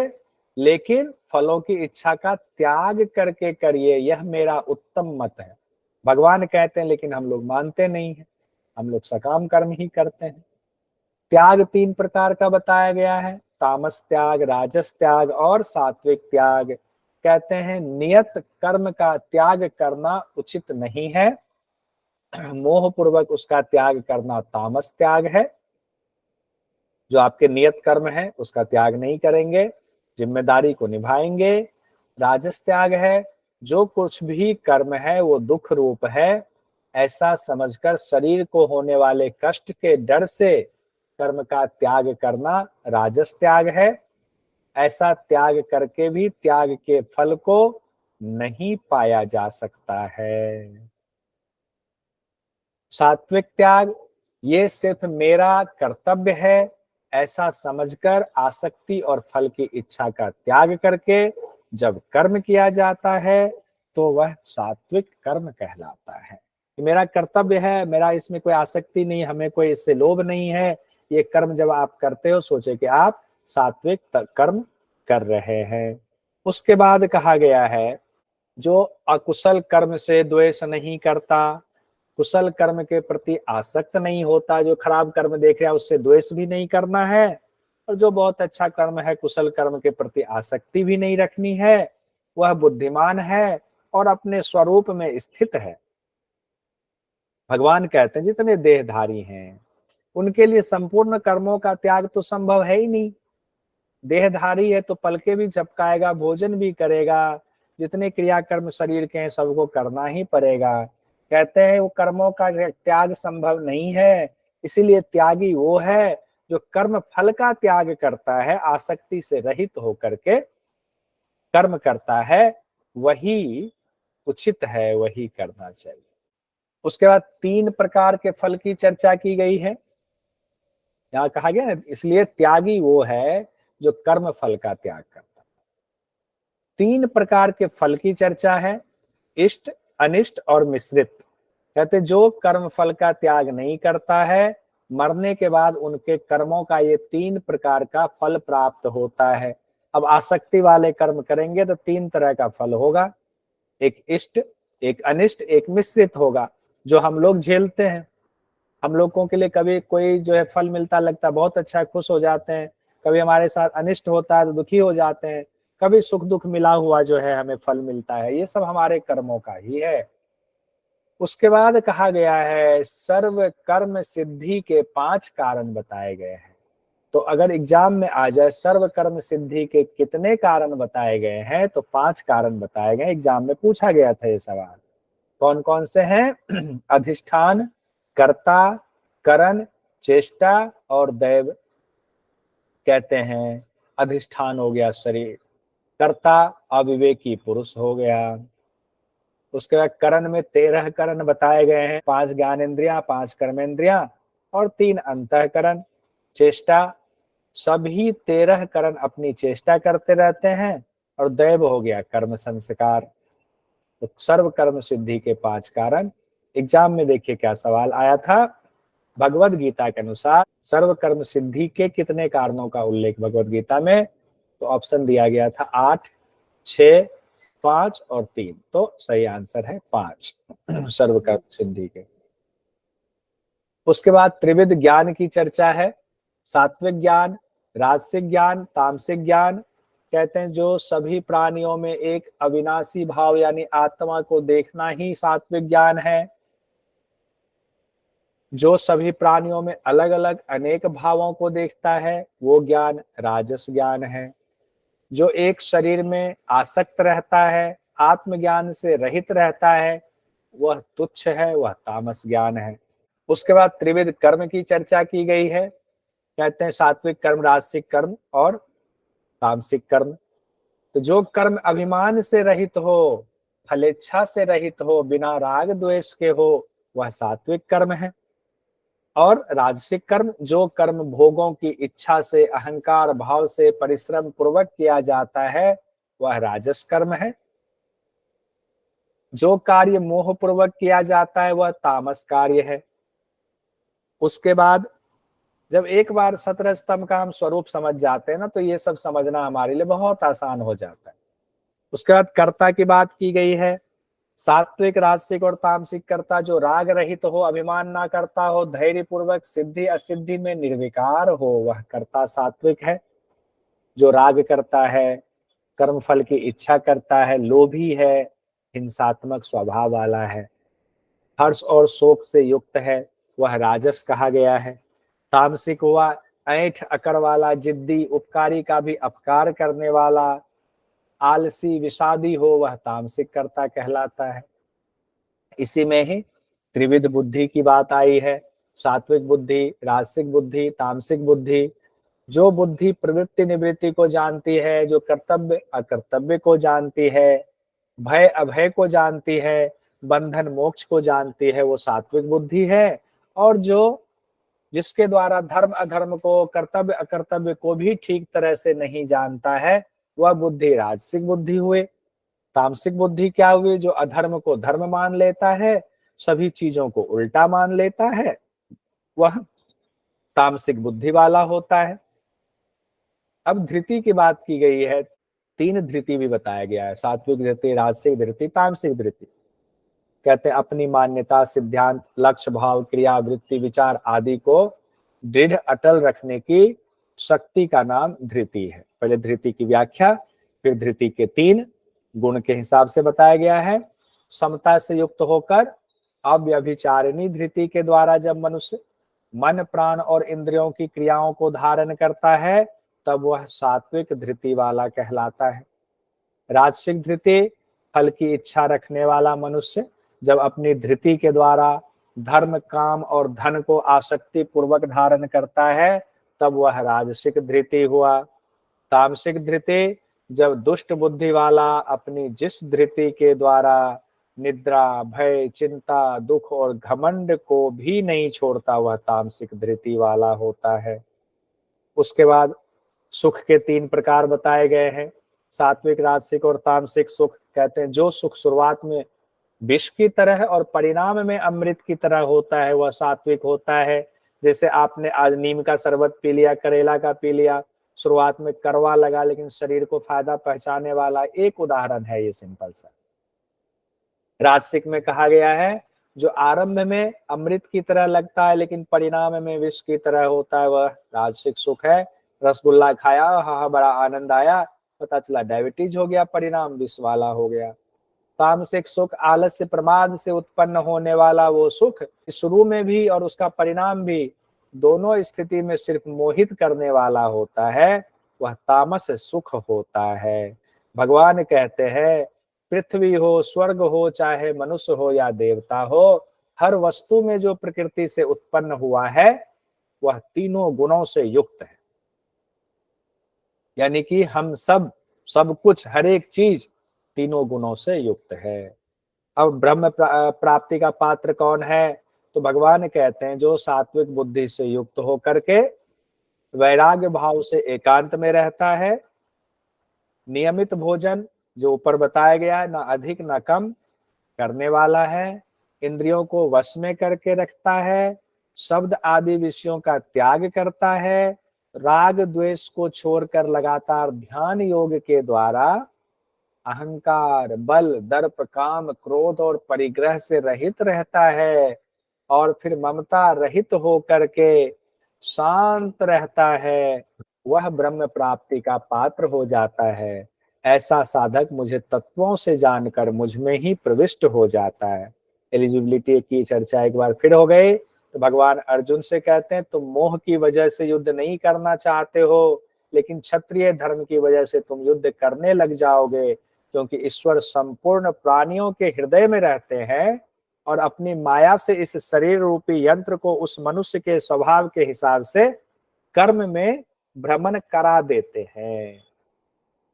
लेकिन फलों की इच्छा का त्याग करके करिए, यह मेरा उत्तम मत है। भगवान कहते हैं लेकिन हम लोग मानते नहीं हैं, हम लोग सकाम कर्म ही करते हैं। त्याग 3 प्रकार का बताया गया है, तामस त्याग, राजस त्याग और सात्विक त्याग। कहते हैं नियत कर्म का त्याग करना उचित नहीं है, मोह पूर्वक उसका त्याग करना तामस त्याग है। जो आपके नियत कर्म है उसका त्याग नहीं करेंगे, जिम्मेदारी को निभाएंगे। राजस त्याग है, जो कुछ भी कर्म है वो दुख रूप है, ऐसा समझकर शरीर को होने वाले कष्ट के डर से कर्म का त्याग करना राजस त्याग है। ऐसा त्याग करके भी त्याग के फल को नहीं पाया जा सकता है। सात्विक त्याग, ये सिर्फ मेरा कर्तव्य है ऐसा समझकर आसक्ति और फल की इच्छा का त्याग करके जब कर्म किया जाता है तो वह सात्विक कर्म कहलाता है। मेरा कर्तव्य है, मेरा इसमें कोई आसक्ति नहीं, हमें कोई इससे लोभ नहीं है, ये कर्म जब आप करते हो सोचे कि आप सात्विक कर्म कर रहे हैं। उसके बाद कहा गया है जो अकुशल कर्म से द्वेष नहीं करता, कुशल कर्म के प्रति आसक्त नहीं होता, जो खराब कर्म देख रहा है उससे द्वेष भी नहीं करना है, और जो बहुत अच्छा कर्म है कुशल कर्म के प्रति आसक्ति भी नहीं रखनी है, वह बुद्धिमान है और अपने स्वरूप में स्थित है। भगवान कहते हैं जितने देहधारी हैं उनके लिए संपूर्ण कर्मों का त्याग तो संभव है ही नहीं। देहधारी है तो पलके भी झपकाएगा, भोजन भी करेगा, जितने क्रियाकर्म शरीर के हैं सबको करना ही पड़ेगा। कहते हैं वो कर्मों का त्याग संभव नहीं है, इसीलिए त्यागी वो है जो कर्म फल का त्याग करता है, आसक्ति से रहित होकर के कर्म करता है वही उचित है, वही करना चाहिए। उसके बाद 3 प्रकार के फल की चर्चा की गई है। यहाँ कहा गया ना, इसलिए त्यागी वो है जो कर्म फल का त्याग करता है। 3 प्रकार के फल की चर्चा है, इष्ट, अनिष्ट और मिश्रित। कहते जो कर्म फल का त्याग नहीं करता है, मरने के बाद उनके कर्मों का ये 3 प्रकार का फल प्राप्त होता है। अब आसक्ति वाले कर्म करेंगे तो 3 तरह का फल होगा, एक इष्ट, एक अनिष्ट, एक मिश्रित होगा, जो हम लोग झेलते हैं। हम लोगों के लिए कभी कोई जो है फल मिलता लगता है बहुत अच्छा, खुश हो जाते हैं। कभी हमारे साथ अनिष्ट होता है तो दुखी हो जाते हैं। कभी सुख दुख मिला हुआ जो है हमें फल मिलता है। ये सब हमारे कर्मों का ही है। उसके बाद कहा गया है सर्व कर्म सिद्धि के 5 कारण बताए गए हैं। तो अगर एग्जाम में आ जाए सर्व कर्म सिद्धि के कितने कारण बताए गए हैं, तो 5 कारण बताए गए। एग्जाम में पूछा गया था ये सवाल। कौन कौन से हैं? अधिष्ठान, कर्ता, करण, चेष्टा और दैव। कहते हैं अधिष्ठान हो गया शरीर, कर्ता अविवेकी पुरुष हो गया। उसके बाद करण में 13 करण बताए गए हैं, 5 ज्ञानेंद्रियां, 5 कर्मेंद्रियां और 3 अंतःकरण। चेष्टा, सभी 13 करण अपनी चेष्टा करते रहते हैं। और दैव हो गया कर्म संस्कार। तो सर्व कर्म सिद्धि के 5 कारण। एग्जाम में देखिए क्या सवाल आया था। भगवद गीता के अनुसार सर्व कर्म सिद्धि के कितने कारणों का उल्लेख भगवद गीता में? तो ऑप्शन दिया गया था 8, 6, 5 और 3। तो सही आंसर है 5 सर्व कर्म सिद्धि के। उसके बाद त्रिविध ज्ञान की चर्चा है, सात्विक ज्ञान, राजसिक ज्ञान, तामसिक ज्ञान। कहते हैं जो सभी प्राणियों में एक अविनाशी भाव यानी आत्मा को देखना ही सात्विक ज्ञान है। जो सभी प्राणियों में अलग अलग अनेक भावों को देखता है वो ज्ञान राजस ज्ञान है। जो एक शरीर में आसक्त रहता है, आत्मज्ञान से रहित रहता है, वह तुच्छ है, वह तामस ज्ञान है। उसके बाद त्रिविध कर्म की चर्चा की गई है। कहते हैं सात्विक कर्म, राजसिक कर्म और तामसिक कर्म। तो जो कर्म अभिमान से रहित हो, फलेच्छा से रहित हो, बिना राग द्वेष के हो, वह सात्विक कर्म है। और राजसिक कर्म, जो कर्म भोगों की इच्छा से, अहंकार भाव से परिश्रम पूर्वक किया जाता है, वह राजस कर्म है। जो कार्य मोह पूर्वक किया जाता है वह तामस कार्य है। उसके बाद जब एक बार 17 स्तंभ का हम स्वरूप समझ जाते हैं ना, तो ये सब समझना हमारे लिए बहुत आसान हो जाता है। उसके बाद कर्ता की बात की गई है, सात्विक, राजसिक और तामसिक कर्ता जो राग रहित हो, अभिमान ना करता हो, धैर्य पूर्वक सिद्धि असिद्धि में निर्विकार हो, वह कर्ता सात्विक है। जो राग करता है, कर्म फल की इच्छा करता है, लोभी है, हिंसात्मक स्वभाव वाला है, हर्ष और शोक से युक्त है, वह राजस कहा गया है। तामसिक हुआ ऐंठ अकड़ वाला, जिद्दी, उपकारी का भी अपकार करने वाला, आलसी, विषादी हो, वह तामसिक कर्ता कहलाता है। इसी में ही त्रिविध बुद्धि की बात आई है, सात्विक बुद्धि, राजसिक बुद्धि, तामसिक बुद्धि। जो बुद्धि प्रवृत्ति निवृत्ति को जानती है, जो कर्तव्य अकर्तव्य को जानती है, भय अभय को जानती है, बंधन मोक्ष को जानती है, वो सात्विक बुद्धि है। और जो जिसके द्वारा धर्म अधर्म को, कर्तव्य अकर्तव्य को भी ठीक तरह से नहीं जानता है, वह बुद्धि राजसिक बुद्धि हुए। तामसिक बुद्धि क्या हुई? जो अधर्म को धर्म मान लेता है, सभी चीजों को उल्टा मान लेता है, वह तामसिक बुद्धि वाला होता है। अब धृति की बात की गई है, 3 धृति भी बताया गया है, सात्विक धृति, राजसिक धृति, तामसिक धृति। कहते हैं अपनी मान्यता, सिद्धांत, लक्ष्य, भाव, क्रिया, वृत्ति, विचार आदि को दृढ़ अटल रखने की शक्ति का नाम धृति है। पहले धृति की व्याख्या, फिर धृति के 3 गुण के हिसाब से बताया गया है। समता से युक्त होकर अव्यभिचारिणी धृति के द्वारा जब मनुष्य मन, प्राण और इंद्रियों की क्रियाओं को धारण करता है, तब वह सात्विक धृति वाला कहलाता है। राजसिक धृति, फल की इच्छा रखने वाला मनुष्य जब अपनी धृति के द्वारा धर्म, काम और धन को आसक्ति पूर्वक धारण करता है, तब वह राजसिक धृति हुआ। तामसिक धृति, जब दुष्ट बुद्धि वाला अपनी जिस धृति के द्वारा निद्रा, भय, चिंता, दुख और घमंड को भी नहीं छोड़ता, वह तामसिक धृति वाला होता है। उसके बाद सुख के 3 प्रकार बताए गए हैं, सात्विक, राजसिक और तामसिक सुख। कहते हैं जो सुख शुरुआत में विष की तरह और परिणाम में अमृत की तरह होता है, वह सात्विक होता है। जैसे आपने आज नीम का शरबत पी लिया, करेला का पी लिया, शुरुआत में कड़वा लगा लेकिन शरीर को फायदा पहुंचाने वाला एक उदाहरण है ये सिंपल सा। राजसिक में कहा गया है जो आरंभ में अमृत की तरह लगता है लेकिन परिणाम में विष की तरह होता है, वह राजसिक सुख है। रसगुल्ला खाया, हाँ बड़ा आनंद आया, पता चला डायबिटीज हो गया, परिणाम विष वाला हो गया। तामसिक सुख आलस्य, प्रमाद से उत्पन्न होने वाला वो सुख, शुरू में भी और उसका परिणाम भी, दोनों स्थिति में सिर्फ मोहित करने वाला होता है, वह तामस सुख होता है। भगवान कहते हैं पृथ्वी हो, स्वर्ग हो, चाहे मनुष्य हो या देवता हो, हर वस्तु में जो प्रकृति से उत्पन्न हुआ है वह तीनों गुणों से युक्त है। यानी कि हम सब कुछ, हर एक चीज तीनों गुणों से युक्त है। अब ब्रह्म प्राप्ति का पात्र कौन है? तो भगवान कहते हैं जो सात्विक बुद्धि से युक्त होकर के वैराग्य भाव से एकांत में रहता है, नियमित भोजन जो ऊपर बताया गया है, ना अधिक ना कम करने वाला है, इंद्रियों को वश में करके रखता है, शब्द आदि विषयों का त्याग करता है, राग द्वेष को छोड़कर लगातार ध्यान योग के द्वारा अहंकार, बल, दर्प, काम, क्रोध और परिग्रह से रहित रहता है, और फिर ममता रहित होकर के शांत रहता है, वह ब्रह्म प्राप्ति का पात्र हो जाता है। ऐसा साधक मुझे तत्वों से जानकर मुझ में ही प्रविष्ट हो जाता है। एलिजिबिलिटी की चर्चा एक बार फिर हो गई। तो भगवान अर्जुन से कहते हैं तुम मोह की वजह से युद्ध नहीं करना चाहते हो, लेकिन क्षत्रिय धर्म की वजह से तुम युद्ध करने लग जाओगे, क्योंकि ईश्वर संपूर्ण प्राणियों के हृदय में रहते हैं और अपनी माया से इस शरीर रूपी यंत्र को उस मनुष्य के स्वभाव के हिसाब से कर्म में भ्रमण करा देते हैं।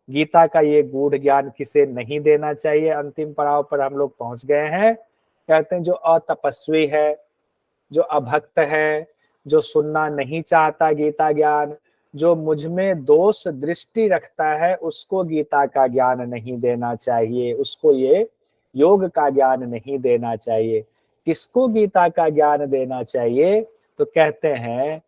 गीता का ये गूढ़ ज्ञान किसे नहीं देना चाहिए? अंतिम पड़ाव पर हम लोग पहुंच गए हैं। कहते हैं जो अतपस्वी है, जो अभक्त है, जो सुनना नहीं चाहता गीता ज्ञान, जो मुझ में दोष दृष्टि रखता है, उसको गीता का ज्ञान नहीं देना चाहिए, उसको ये योग का ज्ञान नहीं देना चाहिए। किसको गीता का ज्ञान देना चाहिए? तो कहते हैं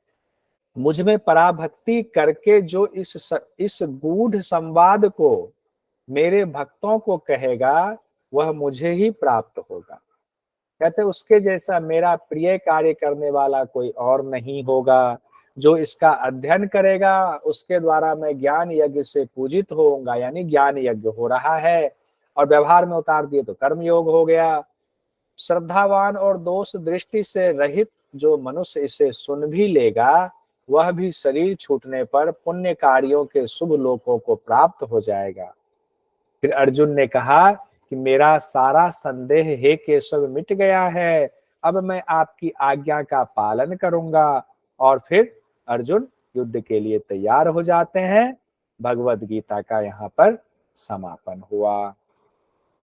मुझ में पराभक्ति करके जो इस गूढ़ संवाद को मेरे भक्तों को कहेगा वह मुझे ही प्राप्त होगा। कहते उसके जैसा मेरा प्रिय कार्य करने वाला कोई और नहीं होगा। जो इसका अध्ययन करेगा उसके द्वारा मैं ज्ञान यज्ञ से पूजित होऊंगा, यानी ज्ञान यज्ञ हो रहा है, और व्यवहार में उतार दिए तो कर्म योग हो गया। श्रद्धावान और दोष दृष्टि से रहित जो मनुष्य इसे सुन भी लेगा वह भी शरीर छूटने पर पुण्य कार्यों के शुभ लोकों को प्राप्त हो जाएगा। फिर अर्जुन ने कहा कि मेरा सारा संदेह हे केशव मिट गया है, अब मैं आपकी आज्ञा का पालन करूंगा। और फिर अर्जुन युद्ध के लिए तैयार हो जाते हैं। भगवद गीता का यहाँ पर समापन हुआ।